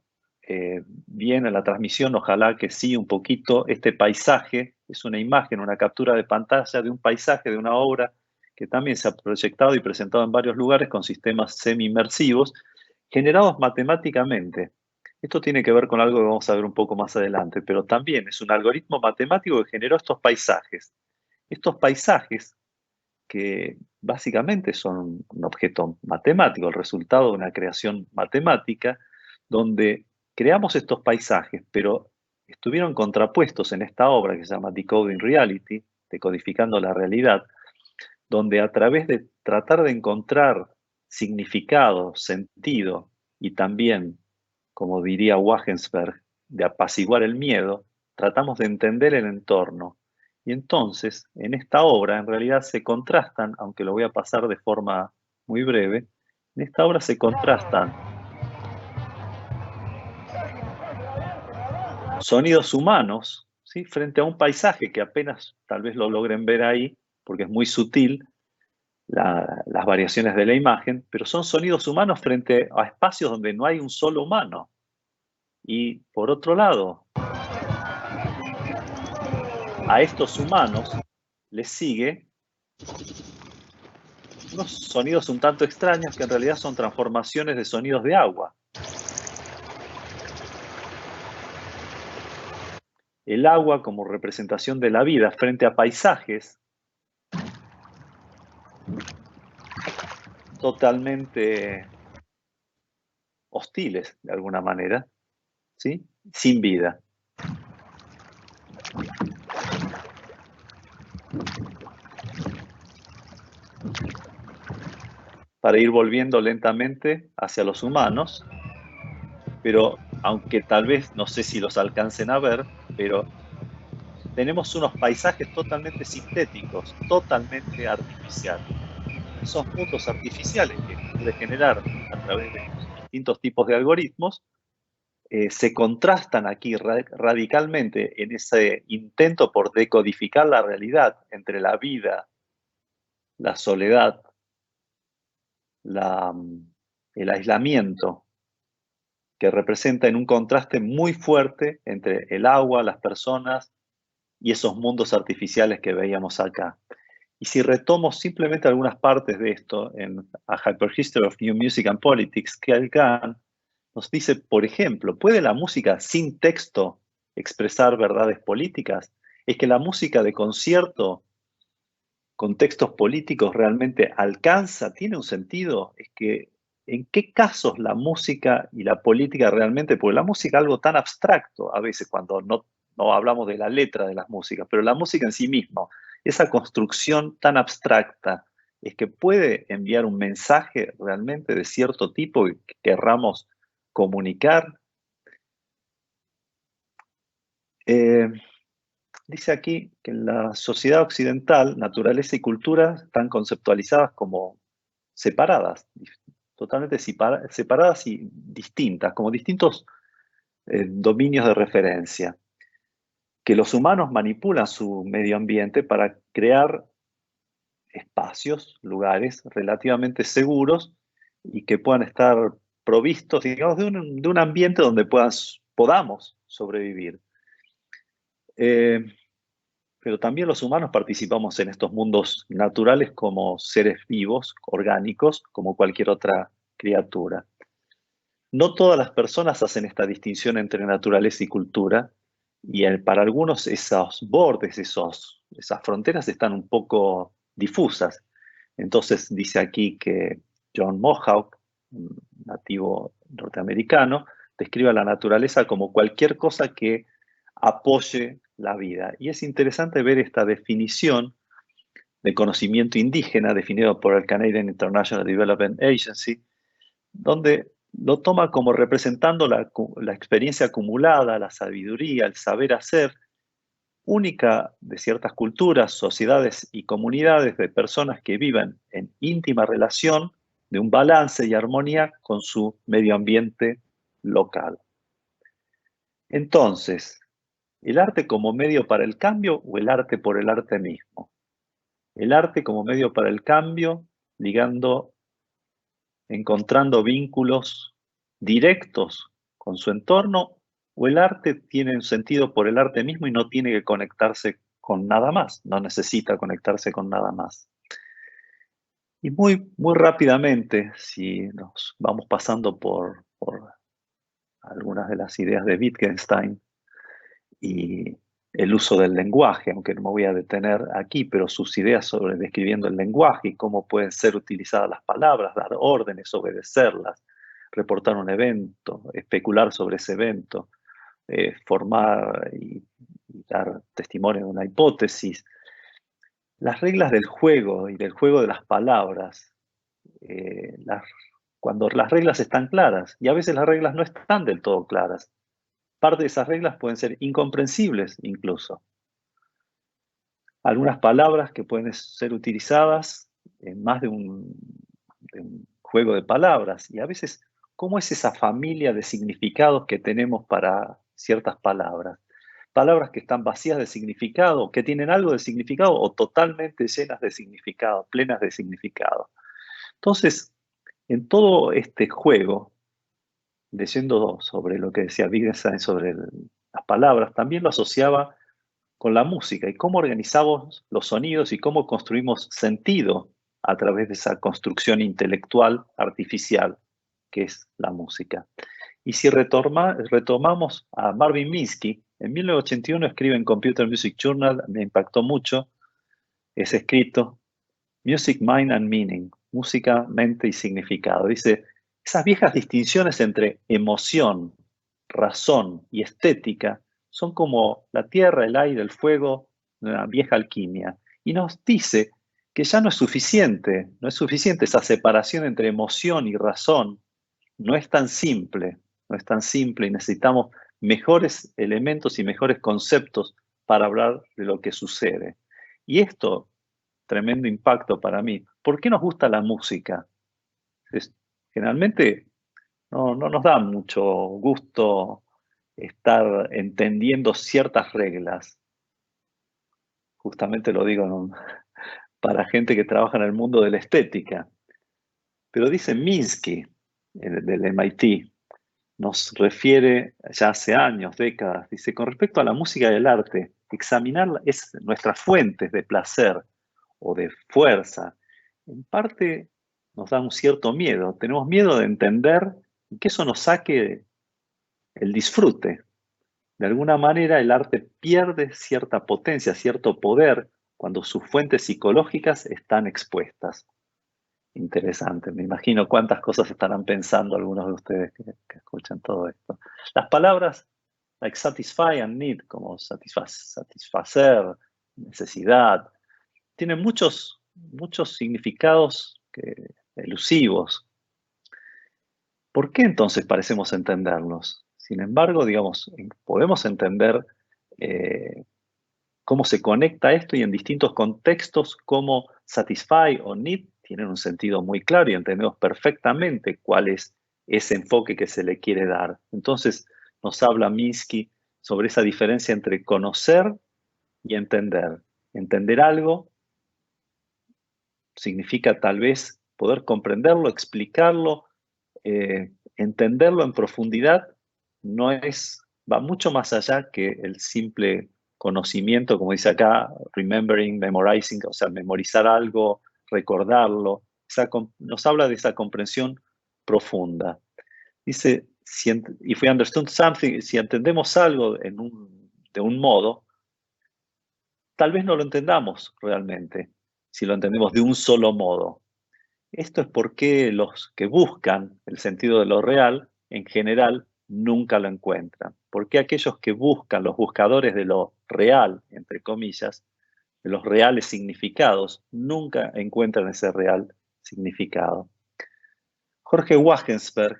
bien en la transmisión, ojalá que sí, un poquito. Este paisaje es una imagen, una captura de pantalla de un paisaje, de una obra que también se ha proyectado y presentado en varios lugares con sistemas semi-inmersivos, generados matemáticamente. Esto tiene que ver con algo que vamos a ver un poco más adelante, pero también es un algoritmo matemático que generó estos paisajes. Estos paisajes que básicamente son un objeto matemático, el resultado de una creación matemática, donde creamos estos paisajes, pero estuvieron contrapuestos en esta obra que se llama Decoding Reality, decodificando la realidad, donde a través de tratar de encontrar significado, sentido y también, como diría Wagensberg, de apaciguar el miedo, tratamos de entender el entorno. Y entonces, en esta obra, en realidad se contrastan, aunque lo voy a pasar de forma muy breve, en esta obra se contrastan sonidos humanos, ¿sí? Frente a un paisaje que apenas tal vez lo logren ver ahí, porque es muy sutil, las variaciones de la imagen, pero son sonidos humanos frente a espacios donde no hay un solo humano. Y por otro lado, a estos humanos les sigue unos sonidos un tanto extraños que en realidad son transformaciones de sonidos de agua. El agua como representación de la vida frente a paisajes totalmente hostiles, de alguna manera, ¿sí? Sin vida. Para ir volviendo lentamente hacia los humanos, pero aunque tal vez, no sé si los alcancen a ver, pero tenemos unos paisajes totalmente sintéticos, totalmente artificiales. Esos mundos artificiales que puede generar a través de distintos tipos de algoritmos, se contrastan aquí radicalmente en ese intento por decodificar la realidad entre la vida, la soledad, el aislamiento, que representa en un contraste muy fuerte entre el agua, las personas y esos mundos artificiales que veíamos acá. Y si retomo simplemente algunas partes de esto en A Hyperhistory of New Music and Politics, Kyle Gann nos dice, por ejemplo, ¿puede la música sin texto expresar verdades políticas? Es que la música de concierto con textos políticos realmente alcanza, tiene un sentido. Es que, ¿en qué casos la música y la política realmente? Porque la música es algo tan abstracto a veces cuando no hablamos de la letra de las músicas, pero la música en sí misma, esa construcción tan abstracta, es que puede enviar un mensaje realmente de cierto tipo que querramos comunicar. Dice aquí que en la sociedad occidental, naturaleza y cultura están conceptualizadas como separadas, totalmente separadas y distintas, como distintos dominios de referencia, que los humanos manipulan su medio ambiente para crear espacios, lugares relativamente seguros y que puedan estar provistos, digamos, de un ambiente donde podamos sobrevivir. Pero también los humanos participamos en estos mundos naturales como seres vivos, orgánicos, como cualquier otra criatura. No todas las personas hacen esta distinción entre naturaleza y cultura, y para algunos esos bordes, esas fronteras están un poco difusas. Entonces dice aquí que John Mohawk, un nativo norteamericano, describe a la naturaleza como cualquier cosa que apoye la vida. Y es interesante ver esta definición de conocimiento indígena definido por el Canadian International Development Agency, donde lo toma como representando la experiencia acumulada, la sabiduría, el saber hacer, única de ciertas culturas, sociedades y comunidades de personas que viven en íntima relación de un balance y armonía con su medio ambiente local. Entonces, ¿el arte como medio para el cambio o el arte por el arte mismo? El arte como medio para el cambio, encontrando vínculos directos con su entorno, o el arte tiene un sentido por el arte mismo y no tiene que conectarse con nada más, no necesita conectarse con nada más. Y muy rápidamente, si nos vamos pasando por algunas de las ideas de Wittgenstein y el uso del lenguaje, aunque no me voy a detener aquí, pero sus ideas sobre describiendo el lenguaje y cómo pueden ser utilizadas las palabras, dar órdenes, obedecerlas, reportar un evento, especular sobre ese evento, formar y dar testimonio de una hipótesis. Las reglas del juego y del juego de las palabras, cuando las reglas están claras, y a veces las reglas no están del todo claras, parte de esas reglas pueden ser incomprensibles incluso. Algunas palabras que pueden ser utilizadas en más de un juego de palabras, y a veces, ¿cómo es esa familia de significados que tenemos para ciertas palabras? Palabras que están vacías de significado, que tienen algo de significado o totalmente llenas de significado, plenas de significado. Entonces, en todo este juego, leyendo sobre lo que decía Wittgenstein sobre las palabras, también lo asociaba con la música y cómo organizamos los sonidos y cómo construimos sentido a través de esa construcción intelectual artificial que es la música. Y si retomamos a Marvin Minsky, en 1981 escribe en Computer Music Journal, me impactó mucho ese escrito, Music, Mind and Meaning, música, mente y significado. Dice, esas viejas distinciones entre emoción, razón y estética son como la tierra, el aire, el fuego, una vieja alquimia. Y nos dice que ya no es suficiente esa separación entre emoción y razón. No es tan simple y necesitamos mejores elementos y mejores conceptos para hablar de lo que sucede. Y esto, tremendo impacto para mí. ¿Por qué nos gusta la música? Generalmente no nos da mucho gusto estar entendiendo ciertas reglas. Justamente lo digo, ¿no?, para gente que trabaja en el mundo de la estética. Pero dice Minsky, del MIT, nos refiere ya hace años, décadas, dice, con respecto a la música y el arte, examinarla es nuestras fuentes de placer o de fuerza. En parte nos da un cierto miedo. Tenemos miedo de entender que eso nos saque el disfrute. De alguna manera el arte pierde cierta potencia, cierto poder, cuando sus fuentes psicológicas están expuestas. Interesante, me imagino cuántas cosas estarán pensando algunos de ustedes que escuchan todo esto. Las palabras like satisfy and need, como satisfacer, necesidad, tienen muchos significados elusivos. ¿Por qué entonces parecemos entenderlos? Sin embargo, digamos, podemos entender cómo se conecta esto y en distintos contextos cómo satisfy o need tienen un sentido muy claro y entendemos perfectamente cuál es ese enfoque que se le quiere dar. Entonces nos habla Minsky sobre esa diferencia entre conocer y entender. Entender algo significa tal vez poder comprenderlo, explicarlo, entenderlo en profundidad, va mucho más allá que el simple conocimiento, como dice acá, remembering, memorizing, o sea, memorizar algo, recordarlo. Nos habla de esa comprensión profunda. Dice, if we understood something, si entendemos algo de un modo, tal vez no lo entendamos realmente, si lo entendemos de un solo modo. Esto es porque los que buscan el sentido de lo real, en general, nunca lo encuentran. Porque aquellos que buscan, los buscadores de lo real, entre comillas, de los reales significados, nunca encuentran ese real significado. Jorge Wagensberg,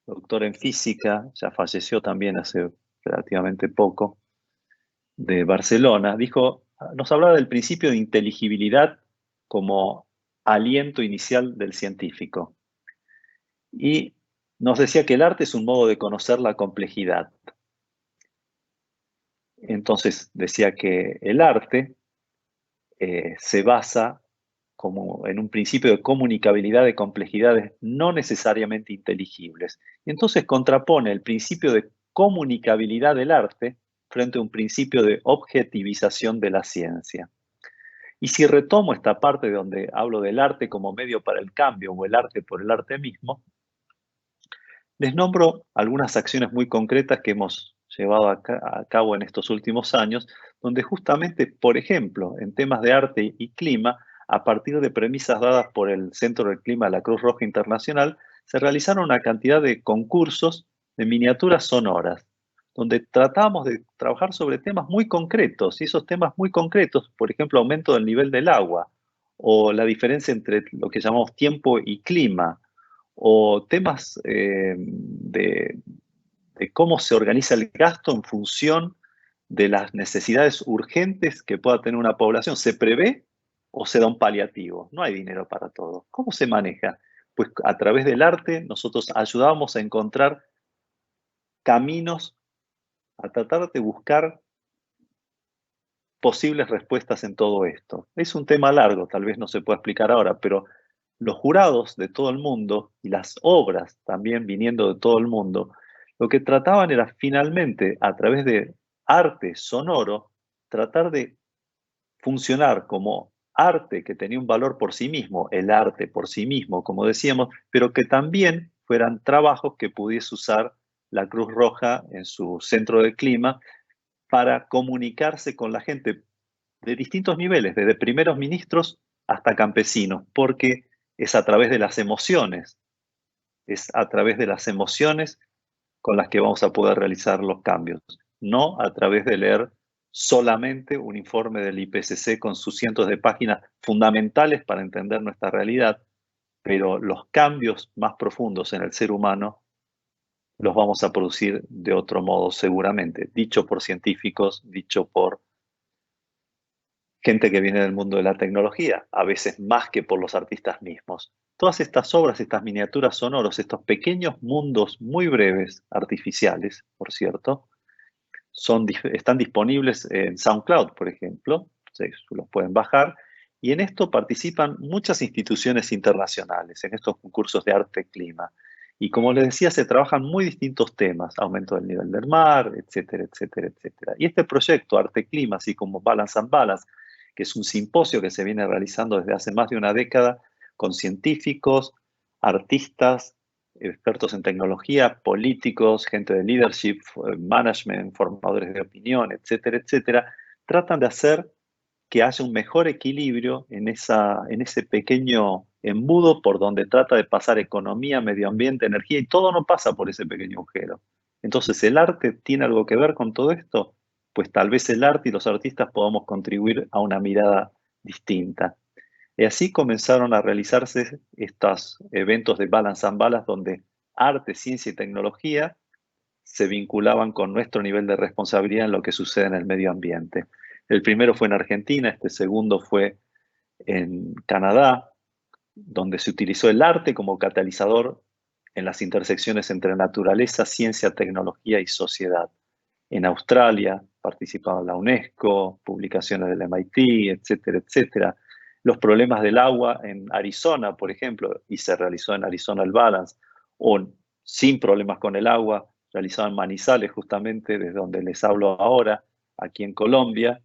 doctor en física, ya falleció también hace relativamente poco, de Barcelona, nos hablaba del principio de inteligibilidad como aliento inicial del científico. Y nos decía que el arte es un modo de conocer la complejidad. Entonces decía que el arte se basa como en un principio de comunicabilidad de complejidades no necesariamente inteligibles. Y entonces contrapone el principio de comunicabilidad del arte frente a un principio de objetivización de la ciencia. Y si retomo esta parte donde hablo del arte como medio para el cambio o el arte por el arte mismo, les nombro algunas acciones muy concretas que hemos llevado a cabo en estos últimos años, donde justamente, por ejemplo, en temas de arte y clima, a partir de premisas dadas por el Centro del Clima de la Cruz Roja Internacional, se realizaron una cantidad de concursos de miniaturas sonoras, donde tratamos de trabajar sobre temas muy concretos, y esos temas muy concretos, por ejemplo, aumento del nivel del agua, o la diferencia entre lo que llamamos tiempo y clima, o temas de cómo se organiza el gasto en función de las necesidades urgentes que pueda tener una población. ¿Se prevé o se da un paliativo? No hay dinero para todo. ¿Cómo se maneja? Pues a través del arte nosotros ayudamos a encontrar caminos, a tratar de buscar posibles respuestas en todo esto. Es un tema largo, tal vez no se pueda explicar ahora, pero los jurados de todo el mundo y las obras también viniendo de todo el mundo, lo que trataban era finalmente, a través de arte sonoro, tratar de funcionar como arte que tenía un valor por sí mismo, el arte por sí mismo, como decíamos, pero que también fueran trabajos que pudiese usar la Cruz Roja en su centro de clima para comunicarse con la gente de distintos niveles, desde primeros ministros hasta campesinos, porque es a través de las emociones, es a través de las emociones con las que vamos a poder realizar los cambios, no a través de leer solamente un informe del IPCC con sus cientos de páginas fundamentales para entender nuestra realidad, pero los cambios más profundos en el ser humano los vamos a producir de otro modo seguramente, dicho por científicos, dicho por gente que viene del mundo de la tecnología, a veces más que por los artistas mismos. Todas estas obras, estas miniaturas sonoros, estos pequeños mundos muy breves, artificiales, por cierto, están disponibles en SoundCloud, por ejemplo, se los pueden bajar, y en esto participan muchas instituciones internacionales, en estos concursos de arte-clima. Y como les decía, se trabajan muy distintos temas, aumento del nivel del mar, etcétera, etcétera, etcétera. Y este proyecto, Arte-Clima, así como Balance and Balance, que es un simposio que se viene realizando desde hace más de una década con científicos, artistas, expertos en tecnología, políticos, gente de leadership, management, formadores de opinión, etcétera, etcétera, tratan de hacer que haya un mejor equilibrio en ese pequeño embudo por donde trata de pasar economía, medio ambiente, energía, y todo no pasa por ese pequeño agujero. Entonces, ¿el arte tiene algo que ver con todo esto? Pues tal vez el arte y los artistas podamos contribuir a una mirada distinta. Y así comenzaron a realizarse estos eventos de Balance and Balance, donde arte, ciencia y tecnología se vinculaban con nuestro nivel de responsabilidad en lo que sucede en el medio ambiente. El primero fue en Argentina, este segundo fue en Canadá, donde se utilizó el arte como catalizador en las intersecciones entre naturaleza, ciencia, tecnología y sociedad. En Australia participaba la UNESCO, publicaciones del MIT, etcétera, etcétera. Los problemas del agua en Arizona, por ejemplo, y se realizó en Arizona el Balance, o sin problemas con el agua, realizado en Manizales, justamente desde donde les hablo ahora, aquí en Colombia.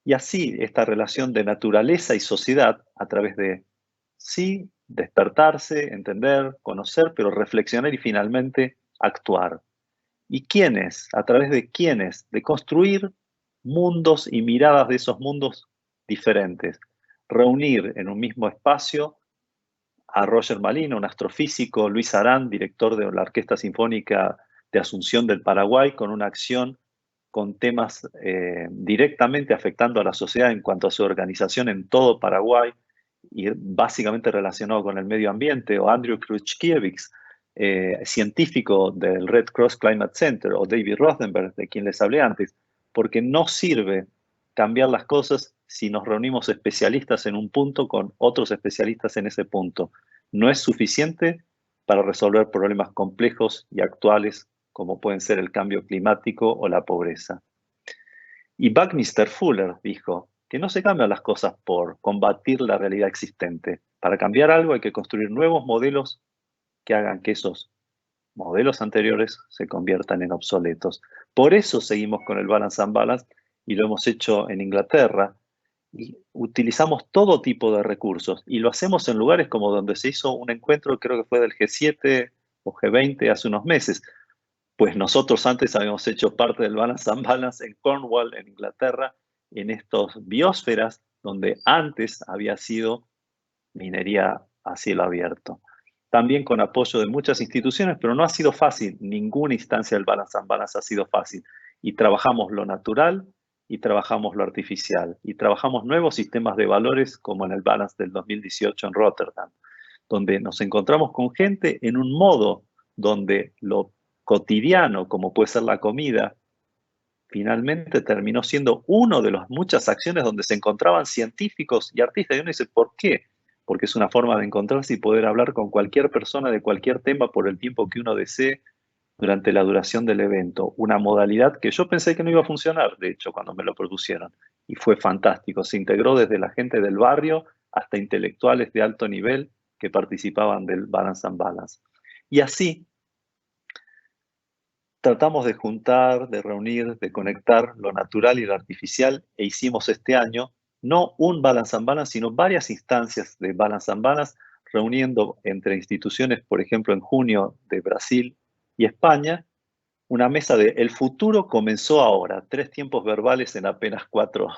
Y así, esta relación de naturaleza y sociedad a través de, sí, despertarse, entender, conocer, pero reflexionar y finalmente actuar. ¿Y quiénes? ¿A través de quiénes? De construir mundos y miradas de esos mundos diferentes. Reunir en un mismo espacio a Roger Malino, un astrofísico, Luis Arán, director de la Orquesta Sinfónica de Asunción del Paraguay, con una acción con temas directamente afectando a la sociedad en cuanto a su organización en todo Paraguay y básicamente relacionado con el medio ambiente, o Andrew Kruczkiewicz, científico del Red Cross Climate Center, o David Rothenberg, de quien les hablé antes, porque no sirve cambiar las cosas si nos reunimos especialistas en un punto con otros especialistas en ese punto. No es suficiente para resolver problemas complejos y actuales como pueden ser el cambio climático o la pobreza. Y Buckminster Fuller dijo que no se cambian las cosas por combatir la realidad existente. Para cambiar algo hay que construir nuevos modelos que hagan que esos modelos anteriores se conviertan en obsoletos. Por eso seguimos con el Balance and Balance y lo hemos hecho en Inglaterra. Y utilizamos todo tipo de recursos y lo hacemos en lugares como donde se hizo un encuentro, creo que fue del G7 o G20 hace unos meses. Pues nosotros antes habíamos hecho parte del Balance and Balance en Cornwall, en Inglaterra, en estos biosferas donde antes había sido minería a cielo abierto. También con apoyo de muchas instituciones, pero no ha sido fácil. Ninguna instancia del Balance and Balance ha sido fácil. Y trabajamos lo natural y trabajamos lo artificial. Y trabajamos nuevos sistemas de valores como en el Balance del 2018 en Rotterdam, donde nos encontramos con gente en un modo donde lo cotidiano, como puede ser la comida, finalmente terminó siendo una de las muchas acciones donde se encontraban científicos y artistas. Y uno dice, ¿por qué? Porque es una forma de encontrarse y poder hablar con cualquier persona de cualquier tema por el tiempo que uno desee durante la duración del evento. Una modalidad que yo pensé que no iba a funcionar, de hecho, cuando me lo propusieron. Y fue fantástico. Se integró desde la gente del barrio hasta intelectuales de alto nivel que participaban del Balance and Balance. Y así tratamos de juntar, de reunir, de conectar lo natural y lo artificial e hicimos este año no un Balance and Balance, sino varias instancias de Balance and Balance, reuniendo entre instituciones, por ejemplo, en junio de Brasil y España, una mesa de el futuro comenzó ahora, 3 tiempos verbales en apenas cuatro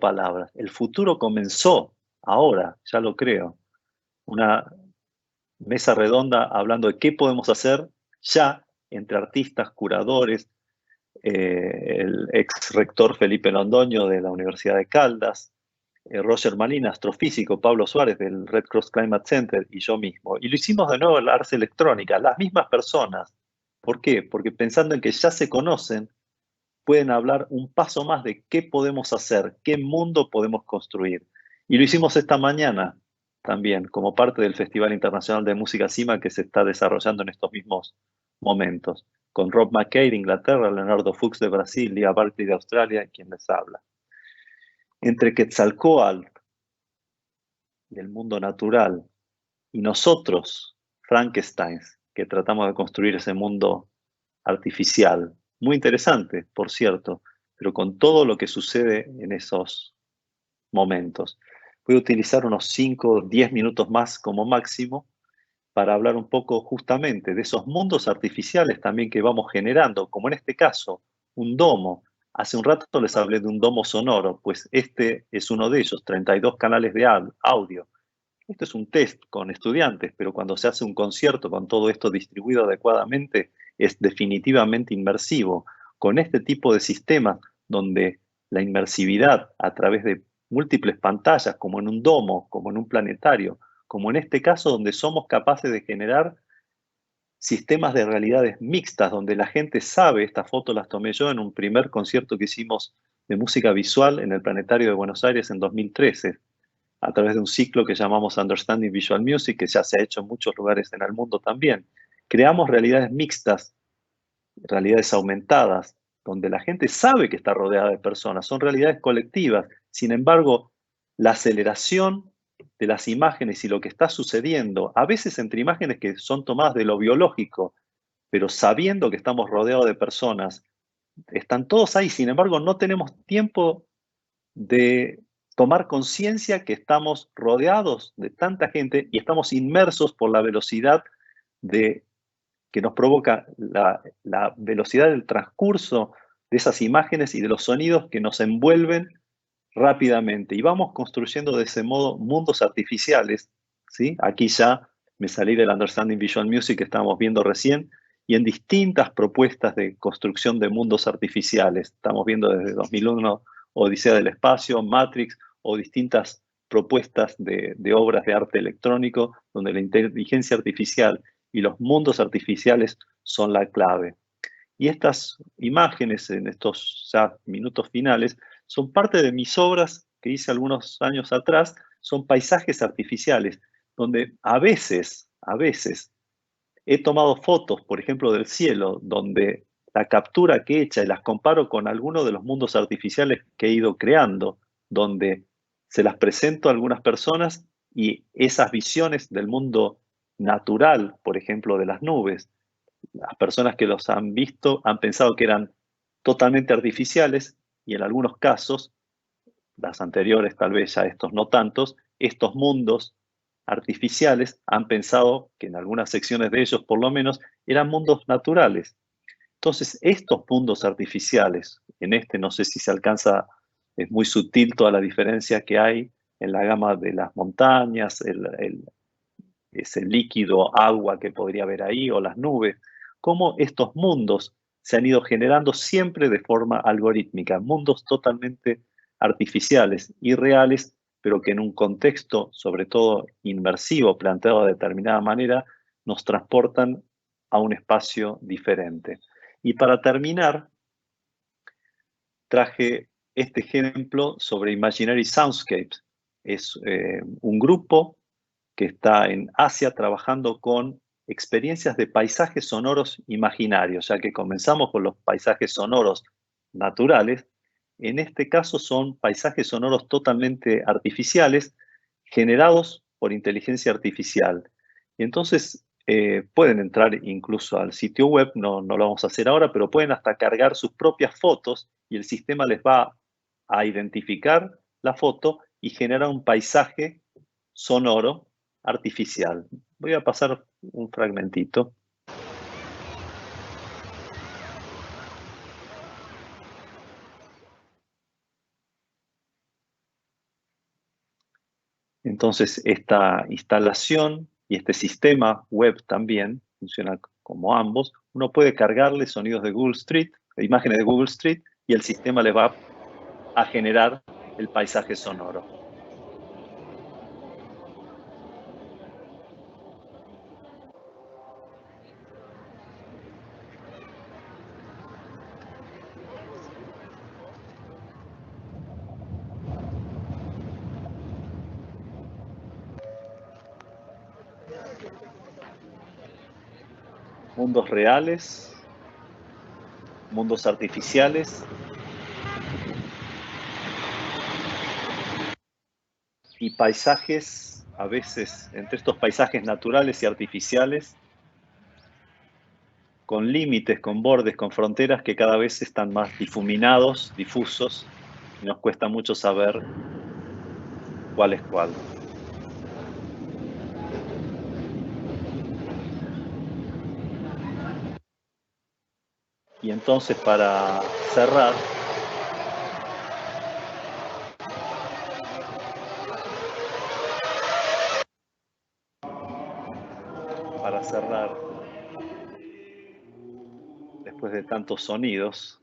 palabras. El futuro comenzó ahora, ya lo creo. Una mesa redonda hablando de qué podemos hacer ya entre artistas, curadores, el ex rector Felipe Londoño de la Universidad de Caldas, Roger Malina, astrofísico, Pablo Suárez del Red Cross Climate Center y yo mismo. Y lo hicimos de nuevo en la Ars Electrónica, las mismas personas. ¿Por qué? Porque pensando en que ya se conocen, pueden hablar un paso más de qué podemos hacer, qué mundo podemos construir. Y lo hicimos esta mañana también, como parte del Festival Internacional de Música CIMA que se está desarrollando en estos mismos momentos, con Rob McKay de Inglaterra, Leonardo Fuchs de Brasil, Lia Barkley de Australia, quien les habla. Entre Quetzalcóatl y el mundo natural, y nosotros, Frankensteins, que tratamos de construir ese mundo artificial. Muy interesante, por cierto, pero con todo lo que sucede en esos momentos. Voy a utilizar unos 5 o 10 minutos más como máximo para hablar un poco justamente de esos mundos artificiales también que vamos generando, como en este caso, un domo. Hace un rato les hablé de un domo sonoro, pues este es uno de ellos, 32 canales de audio. Esto es un test con estudiantes, pero cuando se hace un concierto con todo esto distribuido adecuadamente, es definitivamente inmersivo. Con este tipo de sistemas donde la inmersividad a través de múltiples pantallas, como en un domo, como en un planetario, como en este caso donde somos capaces de generar sistemas de realidades mixtas, donde la gente sabe, estas fotos las tomé yo en un primer concierto que hicimos de música visual en el Planetario de Buenos Aires en 2013, a través de un ciclo que llamamos Understanding Visual Music, que ya se ha hecho en muchos lugares en el mundo también. Creamos realidades mixtas, realidades aumentadas, donde la gente sabe que está rodeada de personas, son realidades colectivas. Sin embargo, la aceleración de las imágenes y lo que está sucediendo, a veces entre imágenes que son tomadas de lo biológico, pero sabiendo que estamos rodeados de personas, están todos ahí, sin embargo, no tenemos tiempo de tomar conciencia que estamos rodeados de tanta gente y estamos inmersos por la velocidad que nos provoca la velocidad del transcurso de esas imágenes y de los sonidos que nos envuelven rápidamente. Y vamos construyendo de ese modo mundos artificiales, ¿sí? Aquí ya me salí del Understanding Visual Music que estábamos viendo recién y en distintas propuestas de construcción de mundos artificiales. Estamos viendo desde 2001 Odisea del Espacio, Matrix o distintas propuestas de obras de arte electrónico donde la inteligencia artificial y los mundos artificiales son la clave. Y estas imágenes en estos ya minutos finales son parte de mis obras que hice algunos años atrás, son paisajes artificiales, donde a veces he tomado fotos, por ejemplo, del cielo, donde la captura que he hecho y las comparo con algunos de los mundos artificiales que he ido creando, donde se las presento a algunas personas y esas visiones del mundo natural, por ejemplo, de las nubes, las personas que los han visto han pensado que eran totalmente artificiales y en algunos casos, las anteriores tal vez ya estos no tantos, estos mundos artificiales han pensado que en algunas secciones de ellos por lo menos eran mundos naturales. Entonces estos mundos artificiales, en este no sé si se alcanza, es muy sutil toda la diferencia que hay en la gama de las montañas, ese líquido agua que podría haber ahí o las nubes, cómo estos mundos se han ido generando siempre de forma algorítmica, mundos totalmente artificiales, irreales, pero que en un contexto, sobre todo inmersivo, planteado de determinada manera, nos transportan a un espacio diferente. Y para terminar, traje este ejemplo sobre Imaginary Soundscapes. Es un grupo que está en Asia trabajando con experiencias de paisajes sonoros imaginarios, ya que comenzamos con los paisajes sonoros naturales. En este caso son paisajes sonoros totalmente artificiales, generados por inteligencia artificial. Y entonces pueden entrar incluso al sitio web, no lo vamos a hacer ahora, pero pueden hasta cargar sus propias fotos y el sistema les va a identificar la foto y generar un paisaje sonoro artificial. Voy a pasar un fragmentito. Entonces, esta instalación y este sistema web también funciona como ambos. Uno puede cargarle sonidos de Google Street, imágenes de Google Street, y el sistema le va a generar el paisaje sonoro. Mundos reales, mundos artificiales y paisajes, a veces entre estos paisajes naturales y artificiales, con límites, con bordes, con fronteras que cada vez están más difuminados, difusos, y nos cuesta mucho saber cuál es cuál. Y entonces para cerrar, después de tantos sonidos,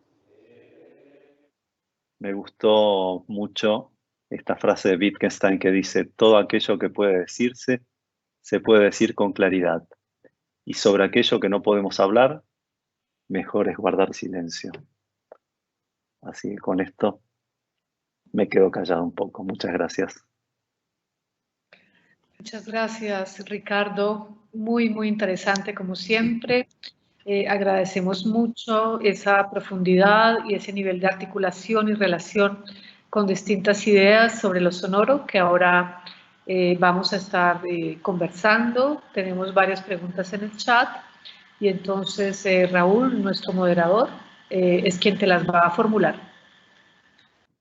me gustó mucho esta frase de Wittgenstein que dice: todo aquello que puede decirse, se puede decir con claridad. Y sobre aquello que no podemos hablar, mejor es guardar silencio. Así que con esto me quedo callado un poco. Muchas gracias. Muchas gracias, Ricardo. Muy, muy interesante como siempre. Agradecemos mucho esa profundidad y ese nivel de articulación y relación con distintas ideas sobre lo sonoro que ahora vamos a estar conversando. Tenemos varias preguntas en el chat y entonces Raúl, nuestro moderador, es quien te las va a formular.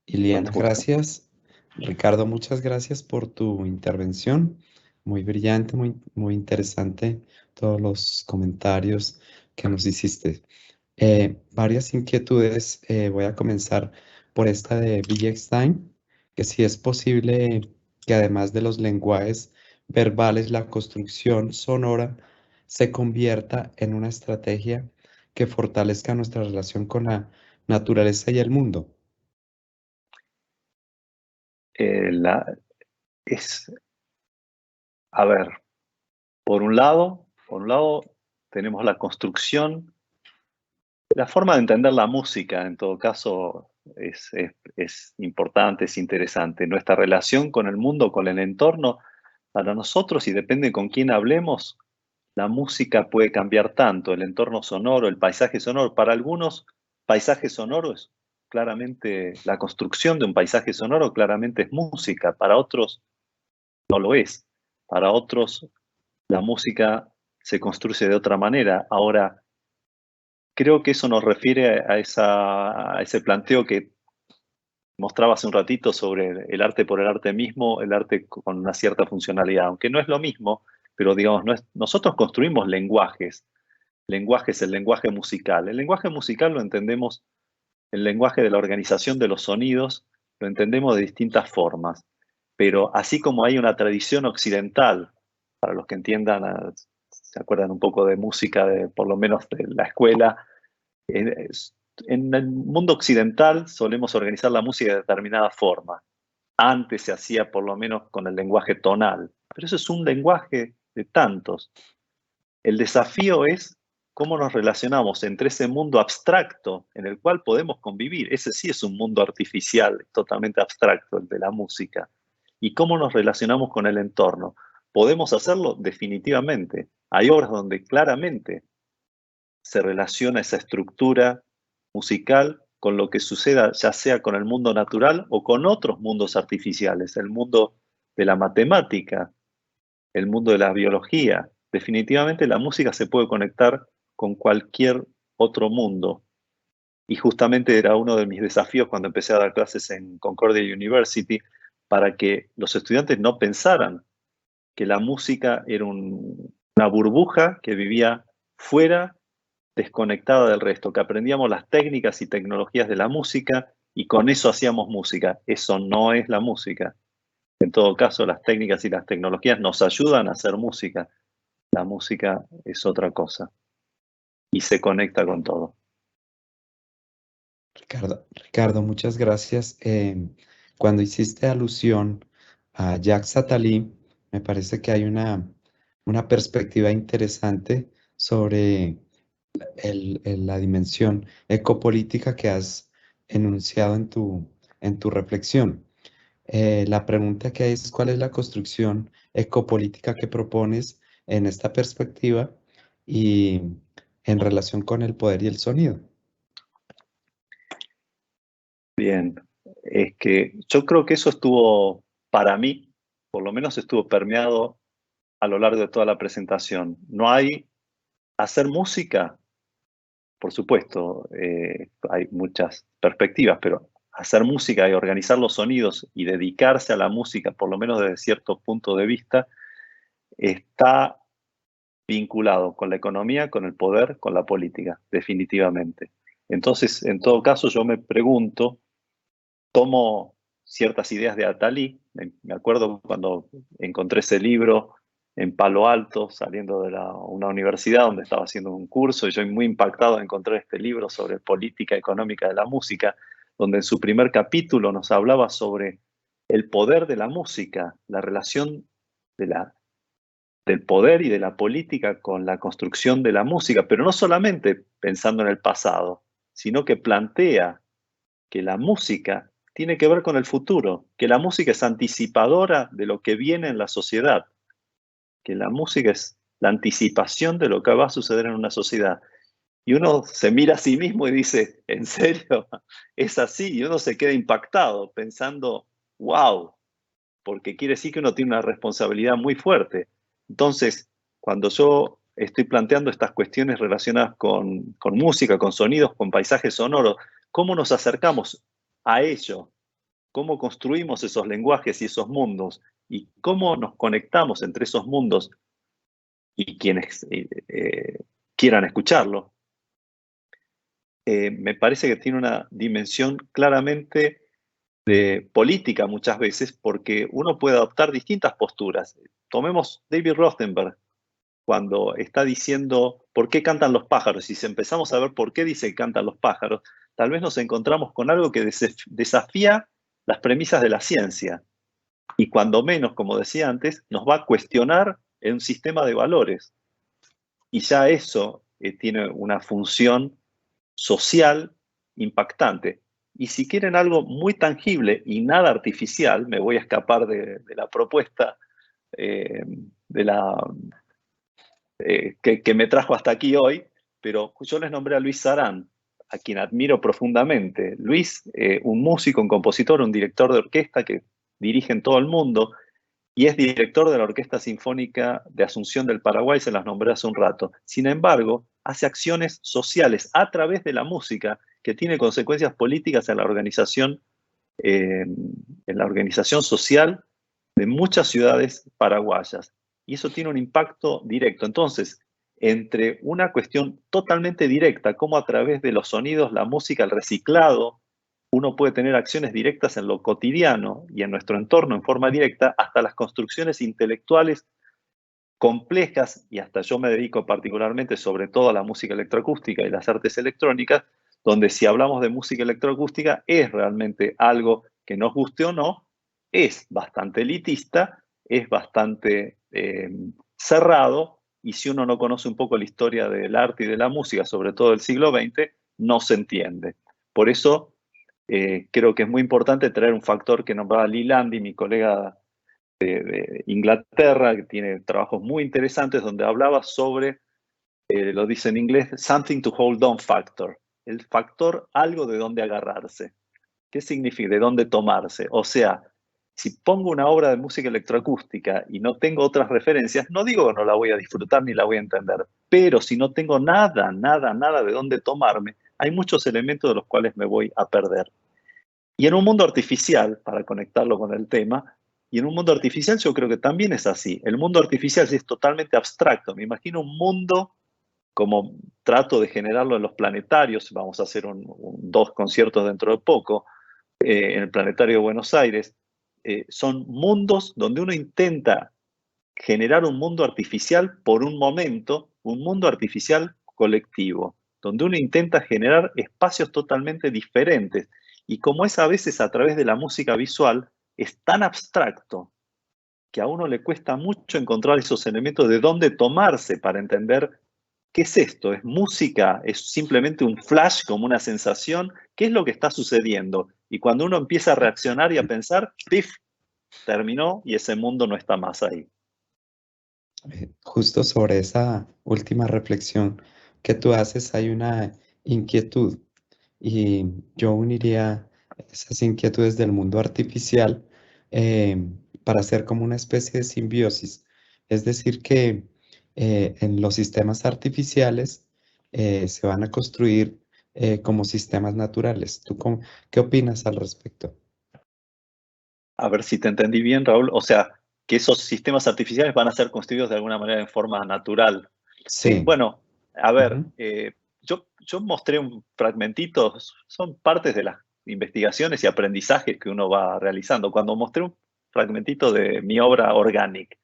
Ileana, gracias. Ricardo, muchas gracias por tu intervención. Muy brillante, muy interesante todos los comentarios que nos hiciste. Varias inquietudes. Voy a comenzar por esta de Wittgenstein, que si es posible que además de los lenguajes verbales, la construcción sonora se convierta en una estrategia que fortalezca nuestra relación con la naturaleza y el mundo? A ver, por un lado tenemos la construcción, la forma de entender la música, en todo caso, es importante, es interesante. Nuestra relación con el mundo, con el entorno, para nosotros, y depende con quién hablemos, la música puede cambiar tanto, el entorno sonoro, el paisaje sonoro. Para algunos, paisajes sonoros, claramente, la construcción de un paisaje sonoro claramente es música, para otros no lo es. Para otros, la música se construye de otra manera. Ahora, creo que eso nos refiere a ese planteo que mostraba hace un ratito sobre el arte por el arte mismo, el arte con una cierta funcionalidad, aunque no es lo mismo, pero digamos, nosotros construimos lenguajes, el lenguaje musical. El lenguaje musical lo entendemos, el lenguaje de la organización de los sonidos, lo entendemos de distintas formas, pero así como hay una tradición occidental, para los que entiendan, se acuerdan un poco de música, por lo menos de la escuela, en el mundo occidental solemos organizar la música de determinada forma. Antes se hacía por lo menos con el lenguaje tonal, pero eso es un lenguaje de tantos. El desafío es cómo nos relacionamos entre ese mundo abstracto en el cual podemos convivir. Ese sí es un mundo artificial, totalmente abstracto, el de la música. Y cómo nos relacionamos con el entorno. ¿Podemos hacerlo? Definitivamente. Hay obras donde claramente se relaciona esa estructura musical con lo que suceda, ya sea con el mundo natural o con otros mundos artificiales, el mundo de la matemática, el mundo de la biología. Definitivamente la música se puede conectar con cualquier otro mundo. Y justamente era uno de mis desafíos cuando empecé a dar clases en Concordia University, para que los estudiantes no pensaran que la música era una burbuja que vivía fuera, desconectada del resto, que aprendíamos las técnicas y tecnologías de la música y con eso hacíamos música. Eso no es la música. En todo caso, las técnicas y las tecnologías nos ayudan a hacer música. La música es otra cosa y se conecta con todo. Ricardo, muchas gracias. Cuando hiciste alusión a Jacques Attali, me parece que hay una perspectiva interesante sobre la dimensión ecopolítica que has enunciado en tu reflexión. La pregunta que hay es: ¿cuál es la construcción ecopolítica que propones en esta perspectiva y en relación con el poder y el sonido? Bien, es que yo creo que eso estuvo, para mí, por lo menos estuvo permeado a lo largo de toda la presentación. No hay hacer música, por supuesto, hay muchas perspectivas, pero hacer música y organizar los sonidos y dedicarse a la música, por lo menos desde cierto punto de vista, está vinculado con la economía, con el poder, con la política, definitivamente. Entonces, en todo caso, yo me pregunto, tomo ciertas ideas de Attali. Me acuerdo cuando encontré ese libro en Palo Alto, saliendo de una universidad donde estaba haciendo un curso, y yo muy impactado de encontrar este libro sobre política económica de la música, donde en su primer capítulo nos hablaba sobre el poder de la música, la relación del poder y de la política con la construcción de la música, pero no solamente pensando en el pasado, sino que plantea que la música tiene que ver con el futuro, que la música es anticipadora de lo que viene en la sociedad, que la música es la anticipación de lo que va a suceder en una sociedad. Y uno se mira a sí mismo y dice, ¿en serio? ¿Es así? Y uno se queda impactado pensando, wow, porque quiere decir que uno tiene una responsabilidad muy fuerte. Entonces, cuando yo estoy planteando estas cuestiones relacionadas con música, con sonidos, con paisajes sonoros, ¿cómo nos acercamos a ello? ¿Cómo construimos esos lenguajes y esos mundos? ¿Y cómo nos conectamos entre esos mundos y quienes quieran escucharlo? Me parece que tiene una dimensión claramente de política muchas veces, porque uno puede adoptar distintas posturas. Tomemos David Rothenberg. cuando está diciendo ¿por qué cantan los pájaros? Y si empezamos a ver por qué dice que cantan los pájaros, tal vez nos encontramos con algo que desafía las premisas de la ciencia. Y cuando menos, como decía antes, nos va a cuestionar en un sistema de valores. Y ya eso tiene una función social impactante. Y si quieren algo muy tangible y nada artificial, me voy a escapar de la propuesta que me trajo hasta aquí hoy, pero yo les nombré a Luis Sarán, a quien admiro profundamente. Luis, un músico, un compositor, un director de orquesta que dirige en todo el mundo, y es director de la Orquesta Sinfónica de Asunción del Paraguay, se las nombré hace un rato. Sin embargo, hace acciones sociales a través de la música que tiene consecuencias políticas en la organización social de muchas ciudades paraguayas. Y eso tiene un impacto directo. Entonces, entre una cuestión totalmente directa, como a través de los sonidos, la música, el reciclado, uno puede tener acciones directas en lo cotidiano y en nuestro entorno en forma directa, hasta las construcciones intelectuales complejas, y hasta yo me dedico particularmente sobre todo a la música electroacústica y las artes electrónicas, donde si hablamos de música electroacústica es realmente algo que nos guste o no, es bastante elitista, es bastante cerrado, y si uno no conoce un poco la historia del arte y de la música, sobre todo del siglo XX, no se entiende. Por eso creo que es muy importante traer un factor que nombraba Lee Landi, mi colega de Inglaterra, que tiene trabajos muy interesantes, donde hablaba sobre, lo dice en inglés, something to hold on factor, el factor algo de dónde agarrarse. ¿Qué significa? De dónde tomarse. O sea, si pongo una obra de música electroacústica y no tengo otras referencias, no digo que no la voy a disfrutar ni la voy a entender, pero si no tengo nada de dónde tomarme, hay muchos elementos de los cuales me voy a perder. Y en un mundo artificial, para conectarlo con el tema, y en un mundo artificial yo creo que también es así. El mundo artificial sí es totalmente abstracto. Me imagino un mundo como trato de generarlo en los planetarios. Vamos a hacer dos conciertos dentro de poco en el Planetario de Buenos Aires. Son mundos donde uno intenta generar un mundo artificial por un momento, un mundo artificial colectivo, donde uno intenta generar espacios totalmente diferentes. Y como es a veces a través de la música visual, es tan abstracto que a uno le cuesta mucho encontrar esos elementos de dónde tomarse para entender qué es esto. ¿Es música? ¿Es simplemente un flash, como una sensación? ¿Qué es lo que está sucediendo? Y cuando uno empieza a reaccionar y a pensar, ¡pif! Terminó y ese mundo no está más ahí. Justo sobre esa última reflexión que tú haces hay una inquietud y yo uniría esas inquietudes del mundo artificial para hacer como una especie de simbiosis. Es decir, que en los sistemas artificiales se van a construir como sistemas naturales. ¿Qué opinas al respecto? A ver si te entendí bien, Raúl. O sea, que esos sistemas artificiales van a ser construidos de alguna manera en forma natural. Sí, Sí. bueno, a ver, Ujú. yo mostré un fragmentito, son partes de las investigaciones y aprendizajes que uno va realizando. Cuando mostré un fragmentito de mi obra Organic,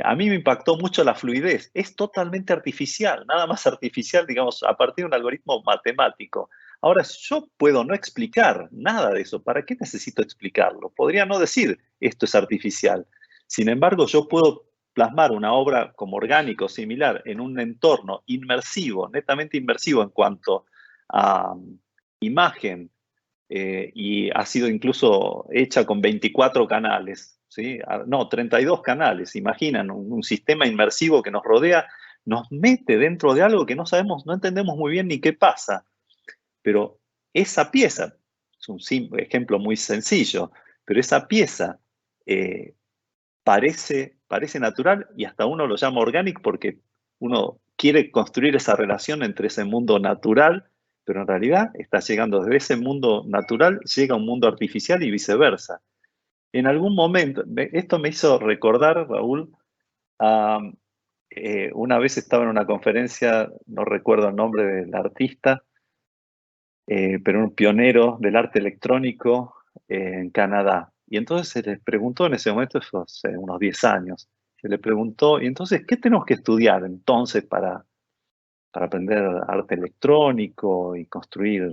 a mí me impactó mucho la fluidez. Es totalmente artificial, nada más artificial, digamos, a partir de un algoritmo matemático. Ahora, yo puedo no explicar nada de eso. ¿Para qué necesito explicarlo? Podría no decir esto es artificial. Sin embargo, yo puedo plasmar una obra como orgánico similar en un entorno inmersivo, netamente inmersivo en cuanto a imagen, y ha sido incluso hecha con 24 canales, ¿sí? No, 32 canales. Imaginan un sistema inmersivo que nos rodea, nos mete dentro de algo que no sabemos, no entendemos muy bien ni qué pasa. Pero esa pieza, es un ejemplo muy sencillo, pero esa pieza parece natural y hasta uno lo llama orgánico porque uno quiere construir esa relación entre ese mundo natural, pero en realidad está llegando desde ese mundo natural, llega a un mundo artificial y viceversa. En algún momento, esto me hizo recordar, Raúl, una vez estaba en una conferencia, no recuerdo el nombre del artista, pero un pionero del arte electrónico en Canadá. Y entonces se les preguntó en ese momento, eso hace unos 10 años, se le preguntó, y entonces, ¿qué tenemos que estudiar entonces para aprender arte electrónico y construir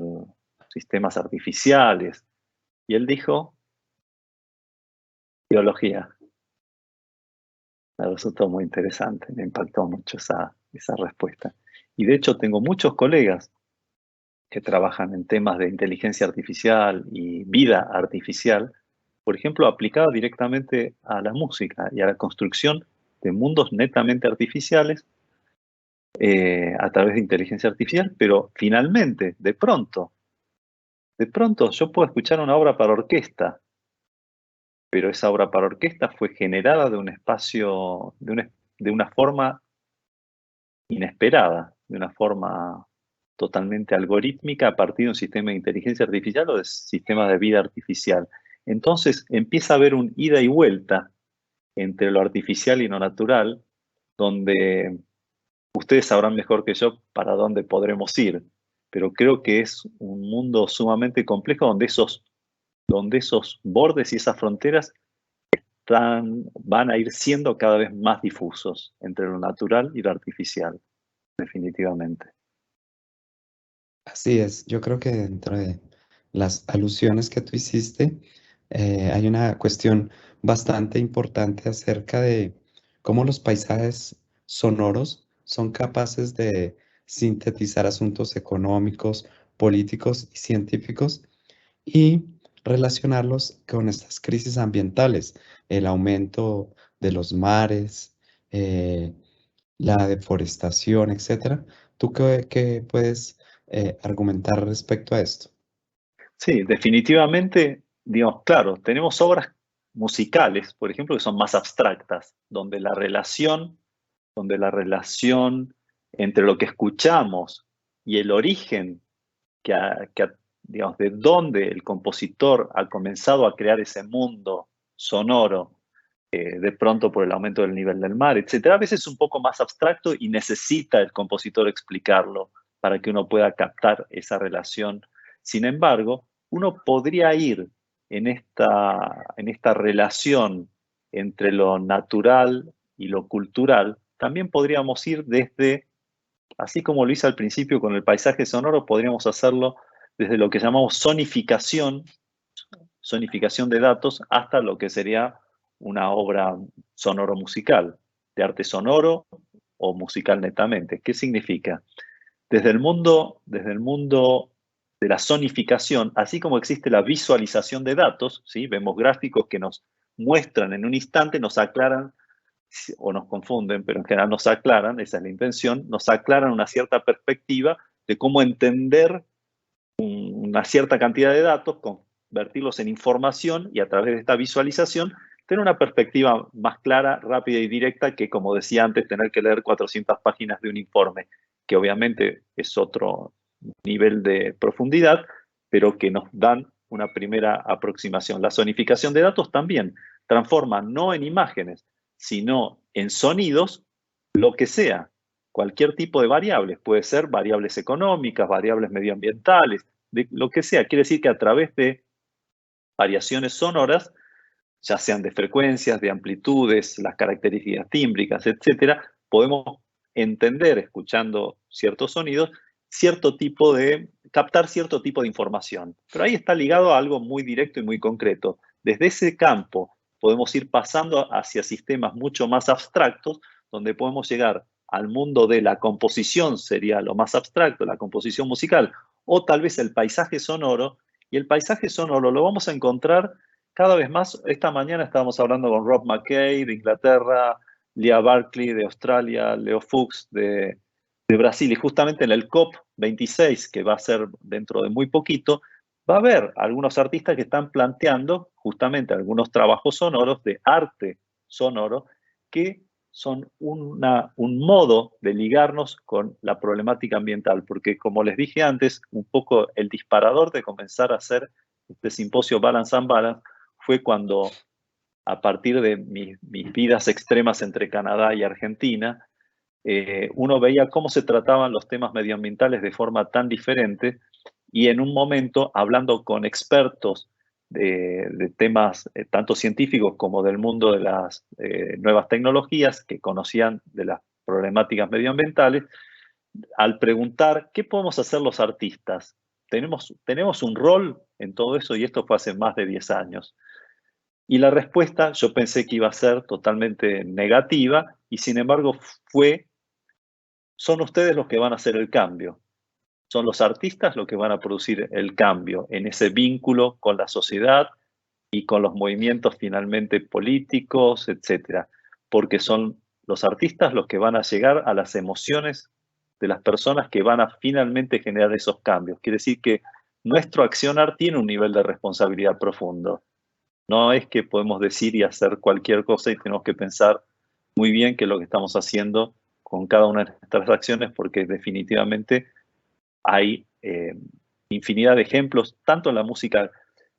sistemas artificiales? Y él dijo, biología. Me resultó muy interesante, me impactó mucho esa respuesta. Y de hecho tengo muchos colegas que trabajan en temas de inteligencia artificial y vida artificial, por ejemplo, aplicada directamente a la música y a la construcción de mundos netamente artificiales a través de inteligencia artificial, pero finalmente, de pronto yo puedo escuchar una obra para orquesta, pero esa obra para orquesta fue generada de un espacio, de una forma inesperada, de una forma totalmente algorítmica a partir de un sistema de inteligencia artificial o de sistemas de vida artificial. Entonces empieza a haber un ida y vuelta entre lo artificial y lo natural, donde ustedes sabrán mejor que yo para dónde podremos ir, pero creo que es un mundo sumamente complejo donde esos bordes y esas fronteras van a ir siendo cada vez más difusos entre lo natural y lo artificial, definitivamente. Así es, yo creo que dentro de las alusiones que tú hiciste, hay una cuestión bastante importante acerca de cómo los paisajes sonoros son capaces de sintetizar asuntos económicos, políticos y científicos y relacionarlos con estas crisis ambientales, el aumento de los mares, eh, la deforestación, etcétera. ¿Tú qué puedes argumentar respecto a esto? Sí, definitivamente, digamos, claro, tenemos obras musicales, por ejemplo, que son más abstractas, donde la relación entre lo que escuchamos y el origen digamos, de dónde el compositor ha comenzado a crear ese mundo sonoro, de pronto por el aumento del nivel del mar, etcétera, a veces es un poco más abstracto y necesita el compositor explicarlo para que uno pueda captar esa relación. Sin embargo, uno podría ir en esta relación entre lo natural y lo cultural, también podríamos ir desde, así como lo hice al principio con el paisaje sonoro, podríamos hacerlo desde lo que llamamos sonificación de datos, hasta lo que sería una obra sonoro-musical, de arte sonoro o musical netamente. ¿Qué significa? Desde el mundo de la sonificación, así como existe la visualización de datos, ¿sí? Vemos gráficos que nos muestran en un instante, nos aclaran o nos confunden, pero en general nos aclaran, esa es la intención, nos aclaran una cierta perspectiva de cómo entender una cierta cantidad de datos, convertirlos en información y a través de esta visualización tener una perspectiva más clara, rápida y directa que, como decía antes, tener que leer 400 páginas de un informe, que obviamente es otro nivel de profundidad, pero que nos dan una primera aproximación. La zonificación de datos también transforma no en imágenes, sino en sonidos, lo que sea, cualquier tipo de variables. Puede ser variables económicas, variables medioambientales, de lo que sea. Quiere decir que a través de variaciones sonoras, ya sean de frecuencias, de amplitudes, las características tímbricas, etcétera, podemos entender, escuchando ciertos sonidos, captar cierto tipo de información. Pero ahí está ligado a algo muy directo y muy concreto. Desde ese campo podemos ir pasando hacia sistemas mucho más abstractos, donde podemos llegar al mundo de la composición, sería lo más abstracto, la composición musical, o tal vez el paisaje sonoro, y el paisaje sonoro lo vamos a encontrar cada vez más. Esta mañana estábamos hablando con Rob McKay de Inglaterra, Leah Barclay de Australia, Leo Fuchs de Brasil, y justamente en el COP26, que va a ser dentro de muy poquito, va a haber algunos artistas que están planteando justamente algunos trabajos sonoros de arte sonoro que son un modo de ligarnos con la problemática ambiental, porque como les dije antes, un poco el disparador de comenzar a hacer este simposio Balance and Balance fue cuando, a partir de mis vidas extremas entre Canadá y Argentina, uno veía cómo se trataban los temas medioambientales de forma tan diferente, y en un momento, hablando con expertos de temas tanto científicos como del mundo de las nuevas tecnologías, que conocían de las problemáticas medioambientales, al preguntar qué podemos hacer los artistas. ¿Tenemos un rol en todo eso? Y esto fue hace más de 10 años. Y la respuesta yo pensé que iba a ser totalmente negativa, y sin embargo son ustedes los que van a hacer el cambio. Son los artistas los que van a producir el cambio en ese vínculo con la sociedad y con los movimientos finalmente políticos, etcétera, porque son los artistas los que van a llegar a las emociones de las personas que van a finalmente generar esos cambios. Quiere decir que nuestro accionar tiene un nivel de responsabilidad profundo. No es que podemos decir y hacer cualquier cosa y tenemos que pensar muy bien qué es lo que estamos haciendo con cada una de nuestras acciones, porque definitivamente hay infinidad de ejemplos, tanto en la música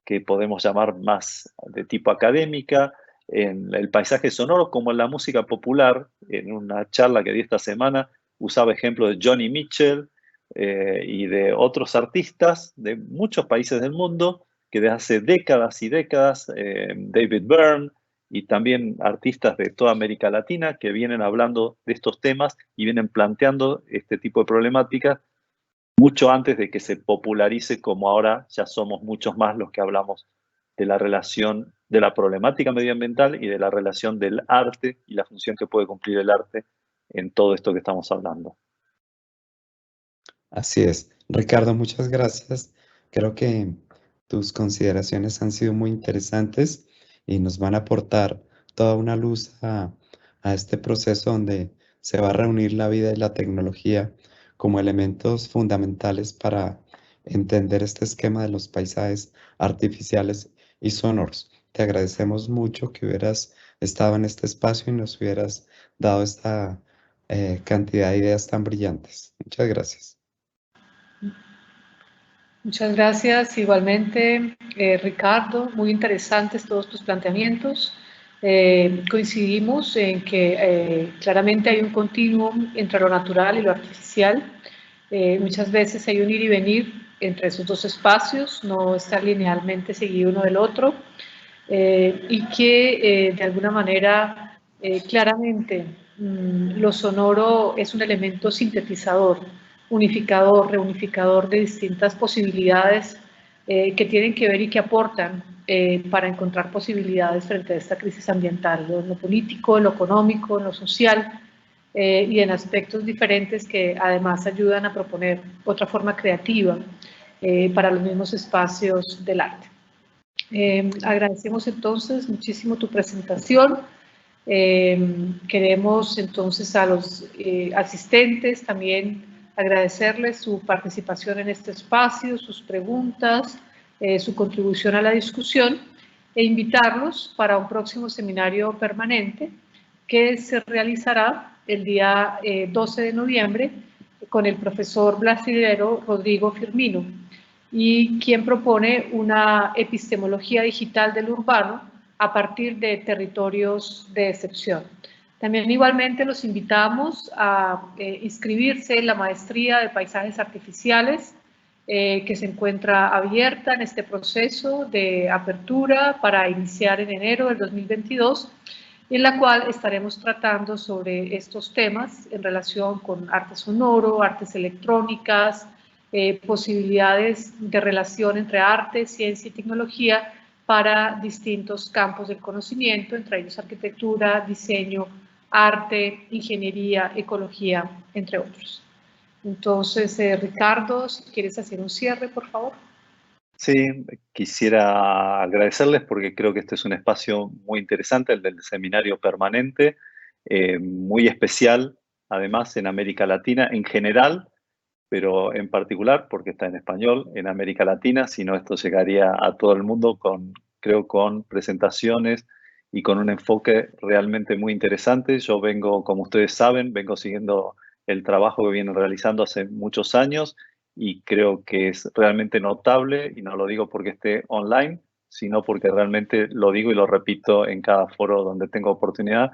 que podemos llamar más de tipo académica, en el paisaje sonoro, como en la música popular. En una charla que di esta semana usaba ejemplos de Johnny Mitchell y de otros artistas de muchos países del mundo que desde hace décadas y décadas, David Byrne, y también artistas de toda América Latina que vienen hablando de estos temas y vienen planteando este tipo de problemáticas mucho antes de que se popularice, como ahora ya somos muchos más los que hablamos de la relación, de la problemática medioambiental y de la relación del arte y la función que puede cumplir el arte en todo esto que estamos hablando. Así es. Ricardo, muchas gracias. Creo que tus consideraciones han sido muy interesantes y nos van a aportar toda una luz a este proceso donde se va a reunir la vida y la tecnología como elementos fundamentales para entender este esquema de los paisajes artificiales y sonoros. Te agradecemos mucho que hubieras estado en este espacio y nos hubieras dado esta cantidad de ideas tan brillantes. Muchas gracias. Muchas gracias. Igualmente, Ricardo, muy interesantes todos tus planteamientos. Coincidimos en que claramente hay un continuo entre lo natural y lo artificial. Muchas veces hay un ir y venir entre esos dos espacios, no estar linealmente seguido uno del otro, y que de alguna manera claramente lo sonoro es un elemento sintetizador, unificador, reunificador de distintas posibilidades que tienen que ver y que aportan para encontrar posibilidades frente a esta crisis ambiental, en lo político, en lo económico, en lo social, y en aspectos diferentes que además ayudan a proponer otra forma creativa para los mismos espacios del arte. Agradecemos entonces muchísimo tu presentación. Queremos entonces a los asistentes también agradecerles su participación en este espacio, sus preguntas, su contribución a la discusión, e invitarlos para un próximo seminario permanente que se realizará el día 12 de noviembre con el profesor brasilero Rodrigo Firmino, y quien propone una epistemología digital del urbano a partir de territorios de excepción. También igualmente los invitamos a inscribirse en la maestría de paisajes artificiales que se encuentra abierta en este proceso de apertura para iniciar en enero del 2022, en la cual estaremos tratando sobre estos temas en relación con arte sonoro, artes electrónicas, posibilidades de relación entre arte, ciencia y tecnología para distintos campos del conocimiento, entre ellos arquitectura, diseño, arte, ingeniería, ecología, entre otros. Entonces, Ricardo, si quieres hacer un cierre, por favor. Sí, quisiera agradecerles porque creo que este es un espacio muy interesante, el del seminario permanente, muy especial, además, en América Latina en general, pero en particular, porque está en español, en América Latina, si no esto llegaría a todo el mundo creo con presentaciones y con un enfoque realmente muy interesante. Yo vengo, como ustedes saben, vengo siguiendo el trabajo que vienen realizando hace muchos años y creo que es realmente notable, y no lo digo porque esté online, sino porque realmente lo digo y lo repito en cada foro donde tengo oportunidad.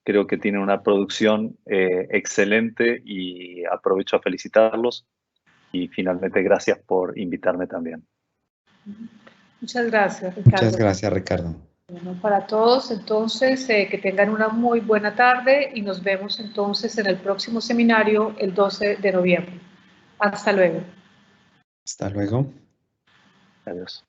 Creo que tienen una producción excelente y aprovecho a felicitarlos. Y finalmente, gracias por invitarme también. Muchas gracias, Ricardo. Muchas gracias, Ricardo. Bueno, para todos, entonces, que tengan una muy buena tarde y nos vemos entonces en el próximo seminario el 12 de noviembre. Hasta luego. Hasta luego. Adiós.